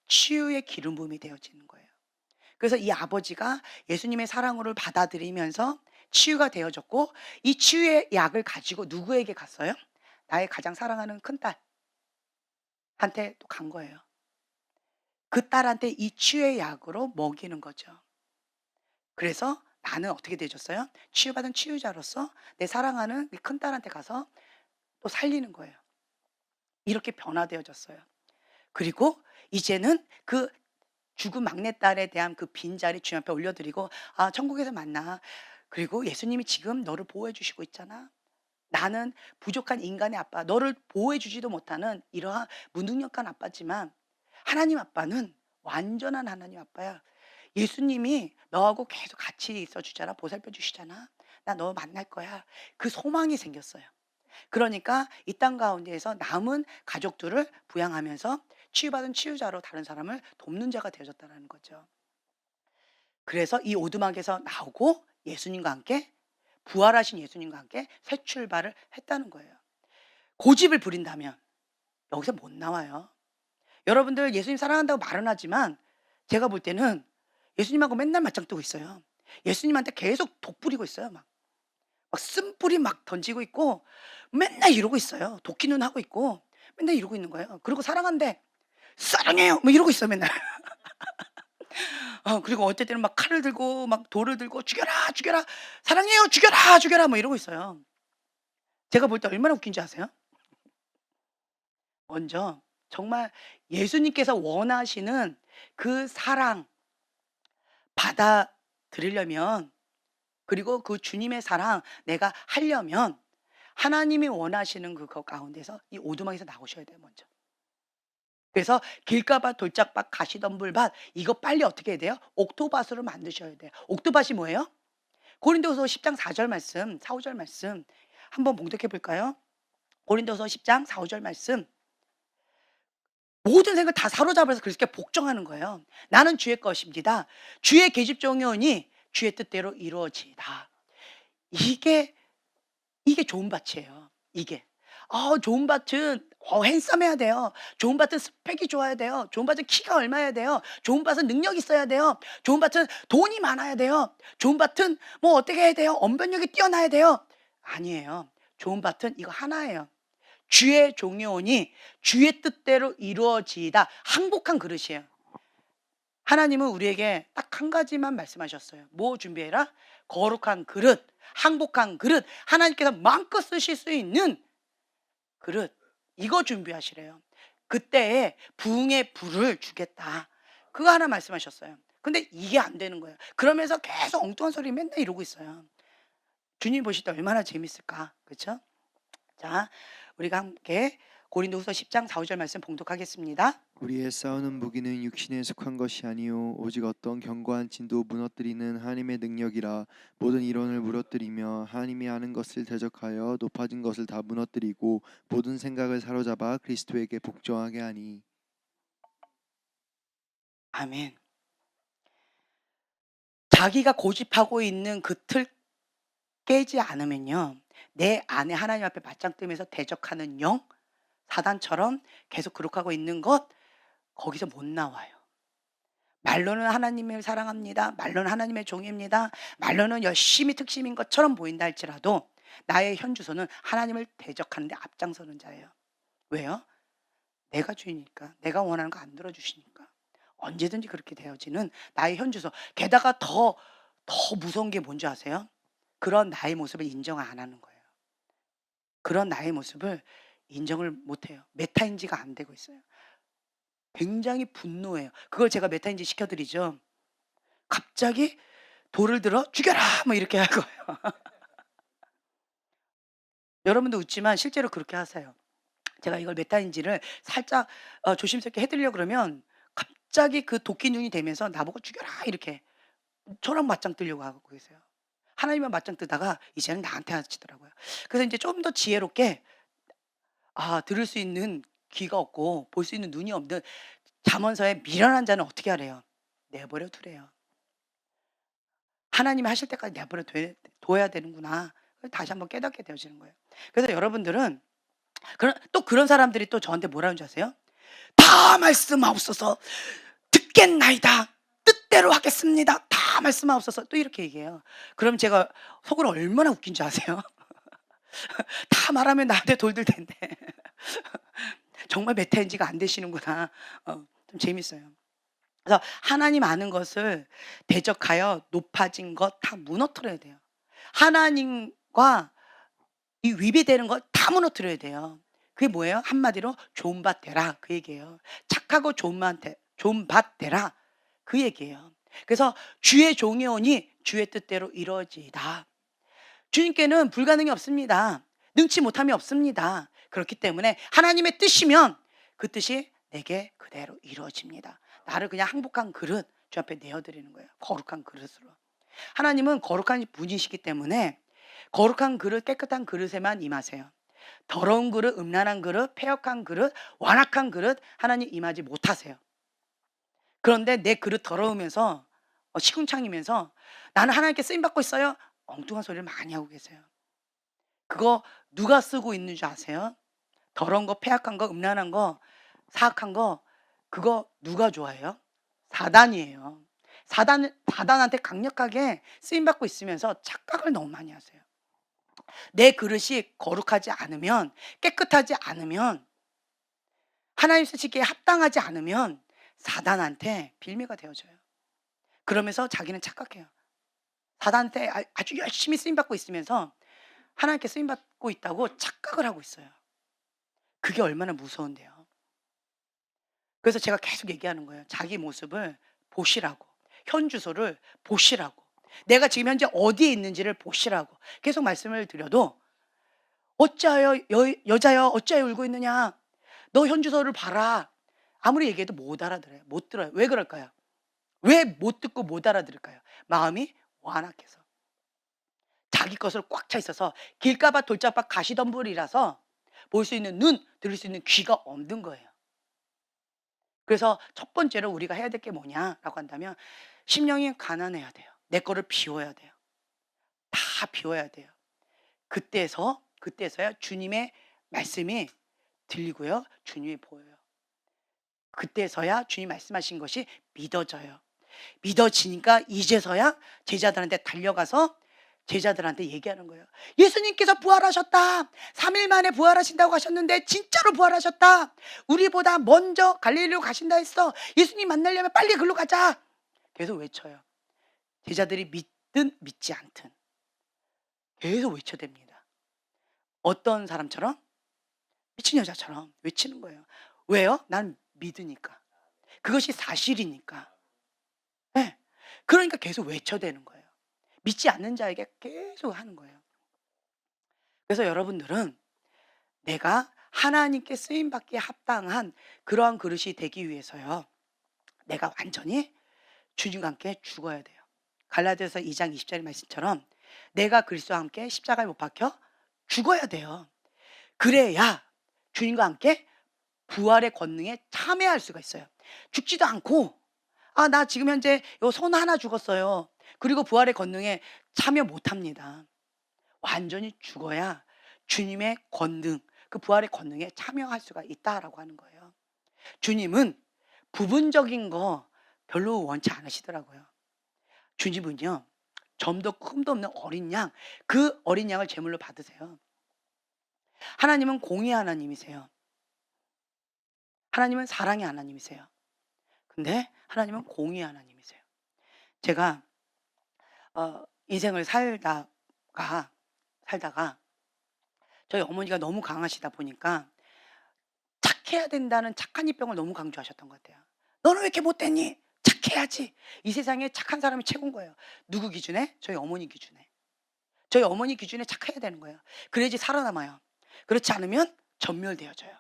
Speaker 1: 치유의 기름 부음이 되어지는 거예요. 그래서 이 아버지가 예수님의 사랑으로 받아들이면서 치유가 되어졌고 이 치유의 약을 가지고 누구에게 갔어요? 나의 가장 사랑하는 큰딸한테 또 간 거예요. 그 딸한테 이 치유의 약으로 먹이는 거죠. 그래서 나는 어떻게 되졌어요? 치유받은 치유자로서 내 사랑하는 이 큰딸한테 가서 또 살리는 거예요. 이렇게 변화되어졌어요. 그리고 이제는 그 죽은 막내딸에 대한 그 빈자리 주님 앞에 올려드리고 아 천국에서 만나. 그리고 예수님이 지금 너를 보호해 주시고 있잖아. 나는 부족한 인간의 아빠, 너를 보호해 주지도 못하는 이러한 무능력한 아빠지만 하나님 아빠는 완전한 하나님 아빠야. 예수님이 너하고 계속 같이 있어 주잖아. 보살펴 주시잖아. 나 너 만날 거야. 그 소망이 생겼어요. 그러니까 이 땅 가운데에서 남은 가족들을 부양하면서 치유받은 치유자로 다른 사람을 돕는 자가 되어졌다는 거죠. 그래서 이 오두막에서 나오고 예수님과 함께 부활하신 예수님과 함께 새 출발을 했다는 거예요. 고집을 부린다면 여기서 못 나와요. 여러분들 예수님 사랑한다고 말은 하지만 제가 볼 때는 예수님하고 맨날 맞짱 뜨고 있어요. 예수님한테 계속 독 부리고 있어요. 막 쓴뿌리 막 던지고 있고 맨날 이러고 있어요. 도끼눈 하고 있고 맨날 이러고 있는 거예요. 그리고 사랑한대. "사랑해요." 뭐 이러고 있어요 맨날. 그리고 어떨 때는 막 칼을 들고 막 돌을 들고 "죽여라, 죽여라. 사랑해요. 죽여라, 죽여라." 뭐 이러고 있어요. 제가 볼 때 얼마나 웃긴지 아세요? 먼저 정말 예수님께서 원하시는 그 사랑 받아들이려면 그리고 그 주님의 사랑 내가 하려면 하나님이 원하시는 그거 가운데서 이 오두막에서 나오셔야 돼요 먼저. 그래서 길가밭, 돌짝밭, 가시덤불밭 이거 빨리 어떻게 해야 돼요? 옥토밭으로 만드셔야 돼요. 옥토밭이 뭐예요? 고린도서 10장 4절 말씀, 4-5절 말씀 한번 봉독해 볼까요? 고린도서 10장 4-5절 말씀. 모든 생각을 다 사로잡아서 그렇게 복종하는 거예요. "나는 주의 것입니다. 주의 계집 종이오니 주의 뜻대로 이루어지이다." 이게 좋은 밭이에요. 이게. 좋은 밭은 핸섬해야 돼요. 좋은 밭은 스펙이 좋아야 돼요. 좋은 밭은 키가 얼마여야 돼요. 좋은 밭은 능력이 있어야 돼요. 좋은 밭은 돈이 많아야 돼요. 좋은 밭은 뭐 어떻게 해야 돼요. 언변력이 뛰어나야 돼요. 아니에요. 좋은 밭은 이거 하나예요. 주의 종이오니 주의 뜻대로 이루어지이다. 항복한 그릇이에요. 하나님은 우리에게 딱 한 가지만 말씀하셨어요. 뭐 준비해라? 거룩한 그릇, 항복한 그릇, 하나님께서 마음껏 쓰실 수 있는 그릇. 이거 준비하시래요. 그때에 부흥의 불을 주겠다. 그거 하나 말씀하셨어요. 근데 이게 안 되는 거예요. 그러면서 계속 엉뚱한 소리 맨날 이러고 있어요. 주님 보실 때 얼마나 재밌을까? 그렇죠? 자, 우리가 함께 고린도후서 10장 4-5절 말씀 봉독하겠습니다.
Speaker 2: 우리의 싸우는 무기는 육신에 속한 것이 아니요 오직 어떤 견고한 진도 무너뜨리는 하나님의 능력이라. 모든 이론을 무너뜨리며 하나님이 아는 것을 대적하여 높아진 것을 다 무너뜨리고 모든 생각을 사로잡아 그리스도에게 복종하게 하니.
Speaker 1: 아멘. 자기가 고집하고 있는 그 틀 깨지 않으면요. 내 안에 하나님 앞에 맞짱 뜨면서 대적하는 영, 사단처럼 계속 그룩하고 있는 것 거기서 못 나와요. 말로는 하나님을 사랑합니다. 말로는 하나님의 종입니다. 말로는 열심히 특심인 것처럼 보인다 할지라도 나의 현주소는 하나님을 대적하는 데 앞장서는 자예요. 왜요? 내가 주이니까. 내가 원하는 거 안 들어 주시니까. 언제든지 그렇게 되어지는 나의 현주소. 게다가 더 무서운 게 뭔지 아세요? 그런 나의 모습을 인정 안 하는 거예요. 그런 나의 모습을 인정을 못 해요. 메타인지가 안 되고 있어요. 굉장히 분노해요. 그걸 제가 메타인지 시켜 드리죠. 갑자기 돌을 들어 "죽여라!" 뭐 이렇게 할 거예요. 여러분도 웃지만 실제로 그렇게 하세요. 제가 이걸 메타인지를 살짝 조심스럽게 해 드리려고 그러면 갑자기 그 도끼 눈이 되면서 나보고 "죽여라!" 이렇게 저랑 맞짱 뜨려고 하고 계세요. 하나님과 맞짱 뜨다가 이제는 나한테 하시더라고요. 그래서 인제 좀 더 지혜롭게 들을 수 있는 귀가 없고 볼 수 있는 눈이 없는 잠언서에 미련한 자는 어떻게 하래요? 내버려 두래요. 하나님이 하실 때까지 내버려 둬야 되는구나. 다시 한번 깨닫게 되어지는 거예요. 그래서 여러분들은 그런 사람들이 또 저한테 뭐라는 줄 아세요? "다 말씀하옵소서. 듣겠나이다. 뜻대로 하겠습니다. 다 말씀하옵소서." 또 이렇게 얘기해요. 그럼 제가 속으로 얼마나 웃긴 줄 아세요? 다 말하면 나한테 돌들 텐데. 정말 메타인지가 안 되시는구나. 좀 재밌어요. 그래서 하나님 아는 것을 대적하여 높아진 것 다 무너뜨려야 돼요. 하나님과 이 위배되는 것 다 무너뜨려야 돼요. 그게 뭐예요? 한마디로 존받 되라 그 얘기예요. 착하고 존받 되라 그 얘기예요. 그래서 주의 종이 오니 주의 뜻대로 이루어지이다. 주님께는 불가능이 없습니다. 능치 못함이 없습니다. 그렇기 때문에 하나님의 뜻이면 그 뜻이 내게 그대로 이루어집니다. 나를 그냥 항복한 그릇 주 앞에 내어드리는 거예요. 거룩한 그릇으로. 하나님은 거룩한 분이시기 때문에 거룩한 그릇, 깨끗한 그릇에만 임하세요. 더러운 그릇, 음란한 그릇, 패역한 그릇, 완악한 그릇 하나님 임하지 못하세요. 그런데 내 그릇 더러우면서 시궁창이면서 나는 하나님께 쓰임 받고 있어요. 엉뚱한 소리를 많이 하고 계세요. 그거 누가 쓰고 있는 줄 아세요? 더러운 거, 패악한 거, 음란한 거, 사악한 거 그거 누가 좋아해요? 사단이에요. 사단한테 강력하게 쓰임 받고 있으면서 착각을 너무 많이 하세요. 내 그릇이 거룩하지 않으면 깨끗하지 않으면 하나님 쓰시기에 합당하지 않으면 사단한테 빌미가 되어져요. 그러면서 자기는 착각해요. 사단한테 아주 열심히 쓰임 받고 있으면서 하나님께 쓰임 받고 있다고 착각을 하고 있어요. 그게 얼마나 무서운데요. 그래서 제가 계속 얘기하는 거예요. 자기 모습을 보시라고. 현 주소를 보시라고. 내가 지금 현재 어디에 있는지를 보시라고. 계속 말씀을 드려도 어찌하여 여자여 어찌하여 울고 있느냐. 너 현 주소를 봐라. 아무리 얘기해도 못 알아들어요. 못 들어요. 왜 그럴까요? 왜 못 듣고 못 알아들을까요? 마음이 완악해서. 자기 것으로 꽉 차 있어서 길가밭 돌짝밭 가시덤불이라서 볼 수 있는 눈, 들을 수 있는 귀가 없는 거예요. 그래서 첫 번째로 우리가 해야 될 게 뭐냐라고 한다면 심령이 가난해야 돼요. 내 거를 비워야 돼요. 다 비워야 돼요. 그때서야 주님의 말씀이 들리고요. 주님이 보여요. 그때서야 주님 말씀하신 것이 믿어져요. 믿어지니까 이제서야 제자들한테 달려가서 제자들한테 얘기하는 거예요. 예수님께서 부활하셨다. 3일 만에 부활하신다고 하셨는데 진짜로 부활하셨다. 우리보다 먼저 갈릴리로 가신다 했어. 예수님 만나려면 빨리 글로 가자. 계속 외쳐요. 제자들이 믿든 믿지 않든 계속 외쳐댑니다. 어떤 사람처럼? 미친 여자처럼 외치는 거예요. 왜요? 난 믿으니까. 그것이 사실이니까. 네. 그러니까 계속 외쳐대는 거예요. 믿지 않는 자에게 계속 하는 거예요. 그래서 여러분들은 내가 하나님께 쓰임받기에 합당한 그러한 그릇이 되기 위해서요. 내가 완전히 주님과 함께 죽어야 돼요. 갈라디아서 2장 20절 말씀처럼 내가 그리스도와 함께 십자가에 못 박혀 죽어야 돼요. 그래야 주님과 함께 부활의 권능에 참여할 수가 있어요. 죽지도 않고 나 지금 현재 요 손 하나 죽었어요. 그리고 부활의 권능에 참여 못 합니다. 완전히 죽어야 주님의 권능, 그 부활의 권능에 참여할 수가 있다라고 하는 거예요. 주님은 부분적인 거 별로 원치 않으시더라고요. 주님은요. 점도 없고 흠도 없는 어린 양, 그 어린 양을 제물로 받으세요. 하나님은 공의 하나님이세요. 하나님은 사랑의 하나님이세요. 근데 하나님은 공의 하나님이세요. 제가 인생을 살다가 저희 어머니가 너무 강하시다 보니까 착해야 된다는 착한 이병을 너무 강조하셨던 것 같아요. "너는 왜 이렇게 못됐니? 착해야지. 이 세상에 착한 사람이 최고인 거예요. 누구 기준에? 저희 어머니 기준에. 저희 어머니 기준에 착해야 되는 거예요. 그래야지 살아남아요. 그렇지 않으면 전멸되어져요.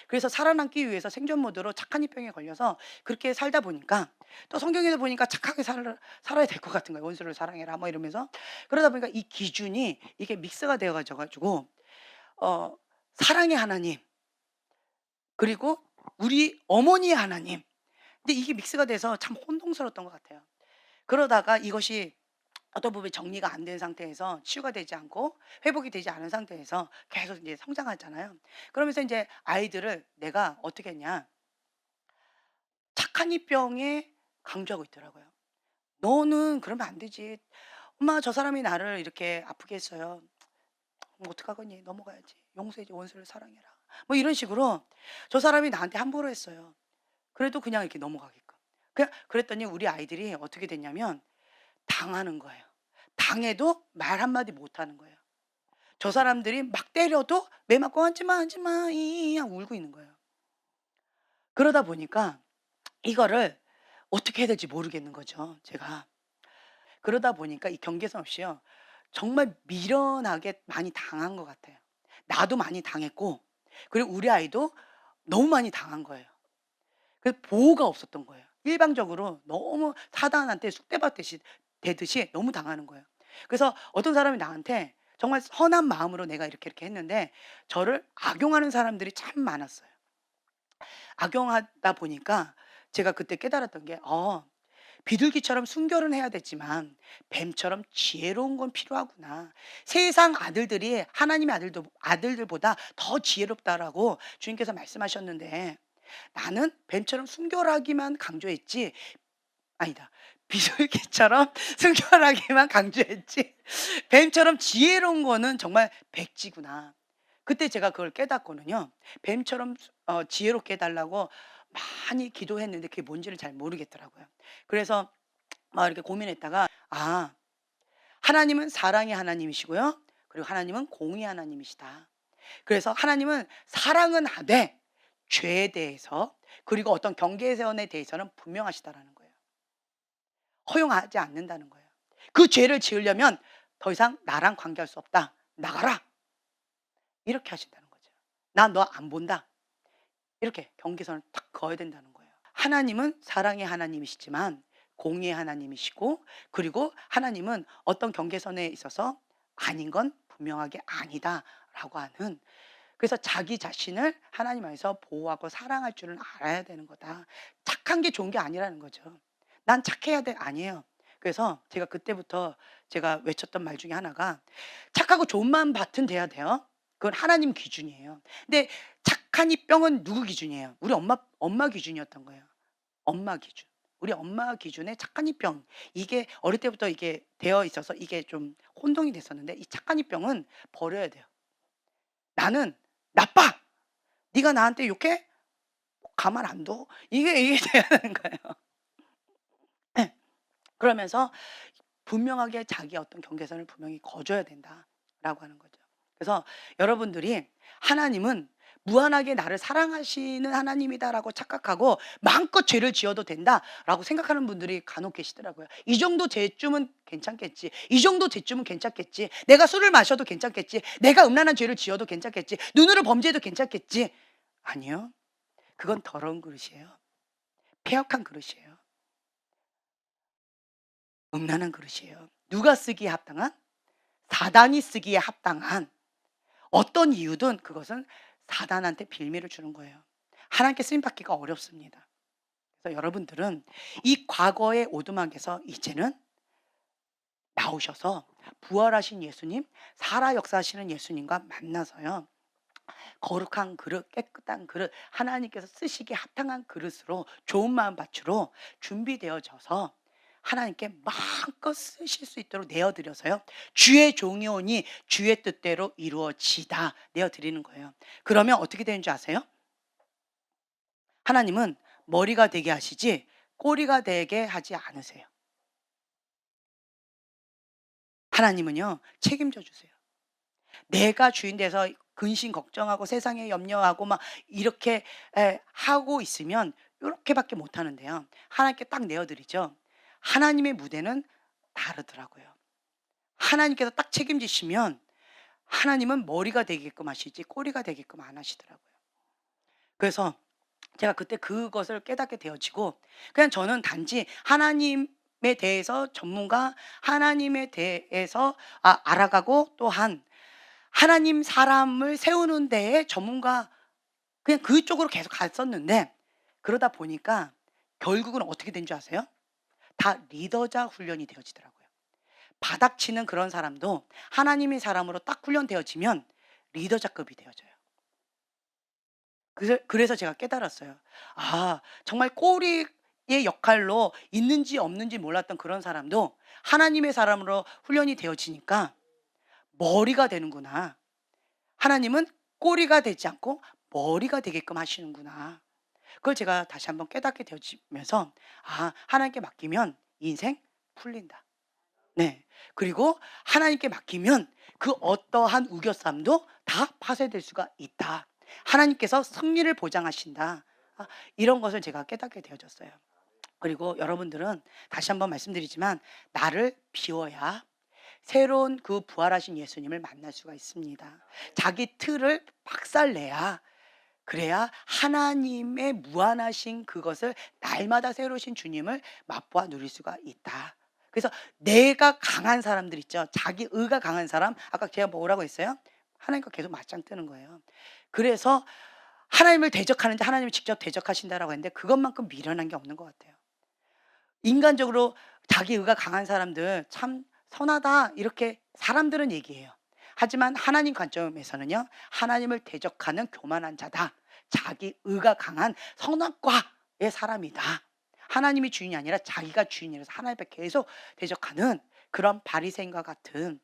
Speaker 1: 그래서 살아남기 위해서 생존 모드로 착한 이병에 걸려서 그렇게 살다 보니까 또 성경에서 보니까 착하게 살아야 될 것 같은 거예요. 원수를 사랑해라 뭐 이러면서. 그러다 보니까 이 기준이 이게 믹스가 되어 가지고 어 사랑의 하나님 그리고 우리 어머니의 하나님. 근데 이게 믹스가 돼서 참 혼동스러웠던 것 같아요. 그러다가 이것이 어떤 부분이 정리가 안 된 상태에서 치유가 되지 않고 회복이 되지 않은 상태에서 계속 이제 성장하잖아요. 그러면서 이제 아이들을 내가 어떻게 했냐. 착한 이병에 강조하고 있더라고요. "너는 그러면 안 되지. 엄마 저 사람이 나를 이렇게 아프게 했어요. 뭐 어떡하겠니? 넘어가야지. 용서해야지. 원수를 사랑해라." 뭐 이런 식으로 저 사람이 나한테 함부로 했어요. 그래도 그냥 이렇게 넘어가게끔. 그냥 그랬더니 우리 아이들이 어떻게 됐냐면 당하는 거예요. 당해도 말 한마디 못 하는 거예요. 저 사람들이 막 때려도 매 맞고 "하지 마, 하지 마." 이잉 하고 울고 있는 거예요. 그러다 보니까 이거를 어떻게 해야 될지 모르겠는 거죠, 제가. 그러다 보니까 이 경계선 없이요. 정말 미련하게 많이 당한 것 같아요. 나도 많이 당했고 그리고 우리 아이도 너무 많이 당한 거예요. 그래서 보호가 없었던 거예요. 일방적으로 너무 사단한테 쑥대밭듯이 대듯이 너무 당하는 거예요. 그래서 어떤 사람이 나한테 정말 선한 마음으로 내가 이렇게 했는데 저를 악용하는 사람들이 참 많았어요. 악용하다 보니까 제가 그때 깨달았던 게 비둘기처럼 순결은 해야 되지만 뱀처럼 지혜로운 건 필요하구나. 세상 아들들이 하나님의 아들들보다 더 지혜롭다라고 주님께서 말씀하셨는데 나는 뱀처럼 순결하기만 강조했지 아니다. 비둘기처럼 순결하기만 강조했지 뱀처럼 지혜로운 거는 정말 백지구나. 그때 제가 그걸 깨닫거든요. 뱀처럼 지혜롭게 해 달라고 많이 기도했는데 그게 뭔지를 잘 모르겠더라고요. 그래서 막 이렇게 고민했다가 하나님은 사랑의 하나님이시고요. 그리고 하나님은 공의 하나님이시다. 그래서 하나님은 사랑은 하되 죄에 대해서 그리고 어떤 경계선에 대해서는 분명하시다라는 거예요. 허용하지 않는다는 거예요. 그 죄를 지으려면 더 이상 나랑 관계할 수 없다. 나가라. 이렇게 하신다는 거죠. 나 너 안 본다. 이렇게 경계선을 딱 그어야 된다는 거예요. 하나님은 사랑의 하나님이시지만 공의의 하나님이시고 그리고 하나님은 어떤 경계선에 있어서 아닌 건 분명하게 아니다라고 하는 그래서 자기 자신을 하나님 안에서 보호하고 사랑할 줄은 알아야 되는 거다. 착한 게 좋은 게 아니라는 거죠. 난 착해야 돼. 아니에요. 그래서 제가 그때부터 제가 외쳤던 말 중에 하나가 착하고 좋은 마음 밭은 돼야 돼요. 그건 하나님 기준이에요. 근데 착한 이 병은 누구 기준이에요? 우리 엄마 기준이었던 거예요. 엄마 기준. 우리 엄마 기준에 착한 이 병. 이게 어릴 때부터 이게 되어 있어서 이게 좀 혼동이 됐었는데 이 착한 이 병은 버려야 돼요. 나는 나빠. 네가 나한테 욕해? 가만 안 둬. 이게 돼야 되는 거예요. 예. 그러면서 분명하게 자기의 어떤 경계선을 분명히 거줘야 된다라고 하는 거죠. 그래서 여러분들이 하나님은 무한하게 나를 사랑하시는 하나님이다라고 착각하고 마음껏 죄를 지어도 된다라고 생각하는 분들이 간혹 계시더라고요. 이 정도 죄쯤은 괜찮겠지. 이 정도 죄쯤은 괜찮겠지. 내가 술을 마셔도 괜찮겠지. 내가 음란한 죄를 지어도 괜찮겠지. 눈으로 범죄해도 괜찮겠지. 아니요. 그건 더러운 그릇이에요. 폐역한 그릇이에요. 음란한 그릇이에요. 누가 쓰기에 합당한? 사단이 쓰기에 합당한 어떤 이유든 그것은 사단한테 빌미를 주는 거예요. 하나님께 쓰임 받기가 어렵습니다. 그래서 여러분들은 이 과거의 오두막에서 이제는 나오셔서 부활하신 예수님, 살아 역사하시는 예수님과 만나서요. 거룩한 그릇, 깨끗한 그릇, 하나님께서 쓰시기에 합당한 그릇으로 좋은 마음 밭으로 준비되어져서 하나님께 마음껏 쓰실 수 있도록 내어드려서요. 주의 종이 오니 주의 뜻대로 이루어지다 내어드리는 거예요. 그러면 어떻게 되는 줄 아세요? 하나님은 머리가 되게 하시지 꼬리가 되게 하지 않으세요. 하나님은요 책임져 주세요. 내가 주인 돼서 근심 걱정하고 세상에 염려하고 막 이렇게 하고 있으면 요렇게밖에 못 하는데요. 하나님께 딱 내어드리죠. 하나님의 무대는 다르더라고요. 하나님께서 딱 책임지시면 하나님은 머리가 되게끔 하시지 꼬리가 되게끔 안 하시더라고요. 그래서 제가 그때 그것을 깨닫게 되어지고, 그냥 저는 단지 하나님에 대해서 전문가, 하나님에 대해서 알아가고, 또한 하나님 사람을 세우는 데에 전문가, 그냥 그쪽으로 계속 갔었는데, 그러다 보니까 결국은 어떻게 된 줄 아세요? 다 리더자 훈련이 되어지더라고요. 바닥치는 그런 사람도 하나님의 사람으로 딱 훈련되어지면 리더자급이 되어져요. 그래서 제가 깨달았어요. 정말 꼬리의 역할로 있는지 없는지 몰랐던 그런 사람도 하나님의 사람으로 훈련이 되어지니까 머리가 되는구나. 하나님은 꼬리가 되지 않고 머리가 되게끔 하시는구나. 그걸 제가 다시 한번 깨닫게 되어지면서, 하나님께 맡기면 인생 풀린다. 네. 그리고 하나님께 맡기면 그 어떠한 우겨쌈도 다 파쇄될 수가 있다. 하나님께서 승리를 보장하신다. 이런 것을 제가 깨닫게 되어졌어요. 그리고 여러분들은 다시 한번 말씀드리지만, 나를 비워야 새로운 그 부활하신 예수님을 만날 수가 있습니다. 자기 틀을 박살내야, 그래야 하나님의 무한하신 그것을 날마다 새로우신 주님을 맛보아 누릴 수가 있다. 그래서 내가 강한 사람들 있죠. 자기 의가 강한 사람, 아까 제가 뭐라고 했어요? 하나님과 계속 맞짱 뜨는 거예요. 그래서 하나님을 대적하는데 하나님을 직접 대적하신다라고 했는데, 그것만큼 미련한 게 없는 것 같아요. 인간적으로 자기 의가 강한 사람들 참 선하다 이렇게 사람들은 얘기해요. 하지만 하나님 관점에서는요, 하나님을 대적하는 교만한 자다, 자기 의가 강한 선악과의 사람이다. 하나님이 주인이 아니라 자기가 주인이라서 하나님 앞에 계속 대적하는 그런 바리새인과 같은,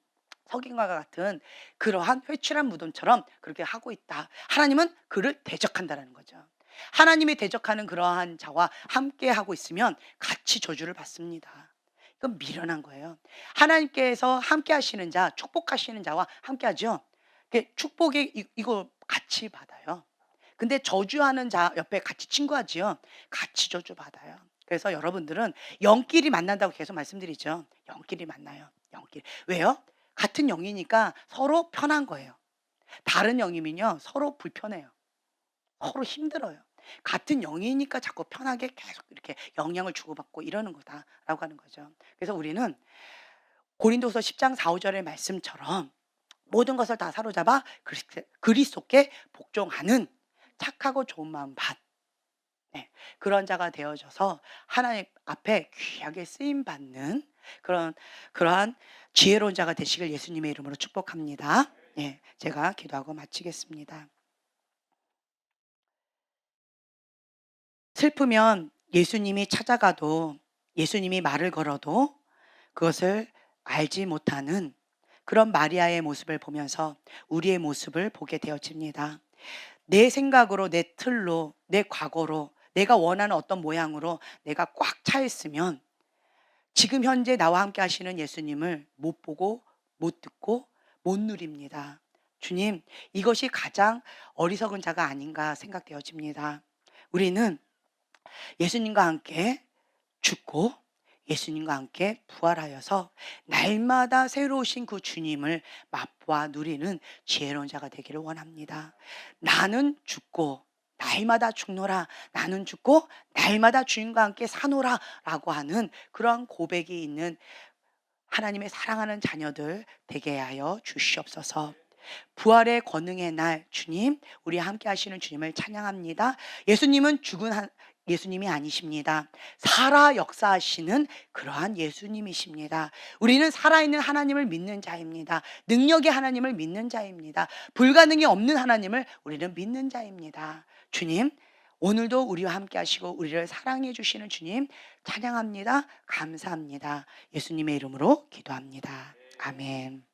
Speaker 1: 석인과 같은 그러한 회출한 무덤처럼 그렇게 하고 있다. 하나님은 그를 대적한다라는 거죠. 하나님이 대적하는 그러한 자와 함께 하고 있으면 같이 저주를 받습니다. 이건 미련한 거예요. 하나님께서 함께 하시는 자, 축복하시는 자와 함께 하죠. 축복이 이거 같이 받아요. 근데 저주하는 자 옆에 같이 친구하지요. 같이 저주 받아요. 그래서 여러분들은 영끼리 만난다고 계속 말씀드리죠. 영끼리 만나요. 영끼리. 왜요? 같은 영이니까 서로 편한 거예요. 다른 영이면요, 서로 불편해요. 서로 힘들어요. 같은 영이니까 자꾸 편하게 계속 이렇게 영향을 주고받고 이러는 거다라고 하는 거죠. 그래서 우리는 고린도서 10장 4, 5절의 말씀처럼 모든 것을 다 사로잡아 그리스도께 복종하는 착하고 좋은 마음 받, 네, 그런 자가 되어져서 하나님 앞에 귀하게 쓰임 받는 그러한 지혜로운 자가 되시길 예수님의 이름으로 축복합니다. 예, 제가 기도하고 마치겠습니다. 슬프면 예수님이 찾아가도, 예수님이 말을 걸어도 그것을 알지 못하는 그런 마리아의 모습을 보면서 우리의 모습을 보게 되어집니다. 내 생각으로, 내 틀로, 내 과거로, 내가 원하는 어떤 모양으로 내가 꽉 차 있으면 지금 현재 나와 함께 하시는 예수님을 못 보고, 못 듣고, 못 누립니다. 주님, 이것이 가장 어리석은 자가 아닌가 생각되어집니다. 우리는 예수님과 함께 죽고 예수님과 함께 부활하여서 날마다 새로우신 그 주님을 맛보아 누리는 지혜로운 자가 되기를 원합니다. 나는 죽고 날마다 죽노라, 나는 죽고 날마다 주님과 함께 사노라 라고 하는 그러한 고백이 있는 하나님의 사랑하는 자녀들 되게 하여 주시옵소서. 부활의 권능의 날, 주님, 우리와 함께 하시는 주님을 찬양합니다. 예수님은 죽은 예수님이 아니십니다. 살아 역사하시는 그러한 예수님이십니다. 우리는 살아있는 하나님을 믿는 자입니다. 능력의 하나님을 믿는 자입니다. 불가능이 없는 하나님을 우리는 믿는 자입니다. 주님, 오늘도 우리와 함께 하시고 우리를 사랑해 주시는 주님 찬양합니다. 감사합니다. 예수님의 이름으로 기도합니다. 아멘.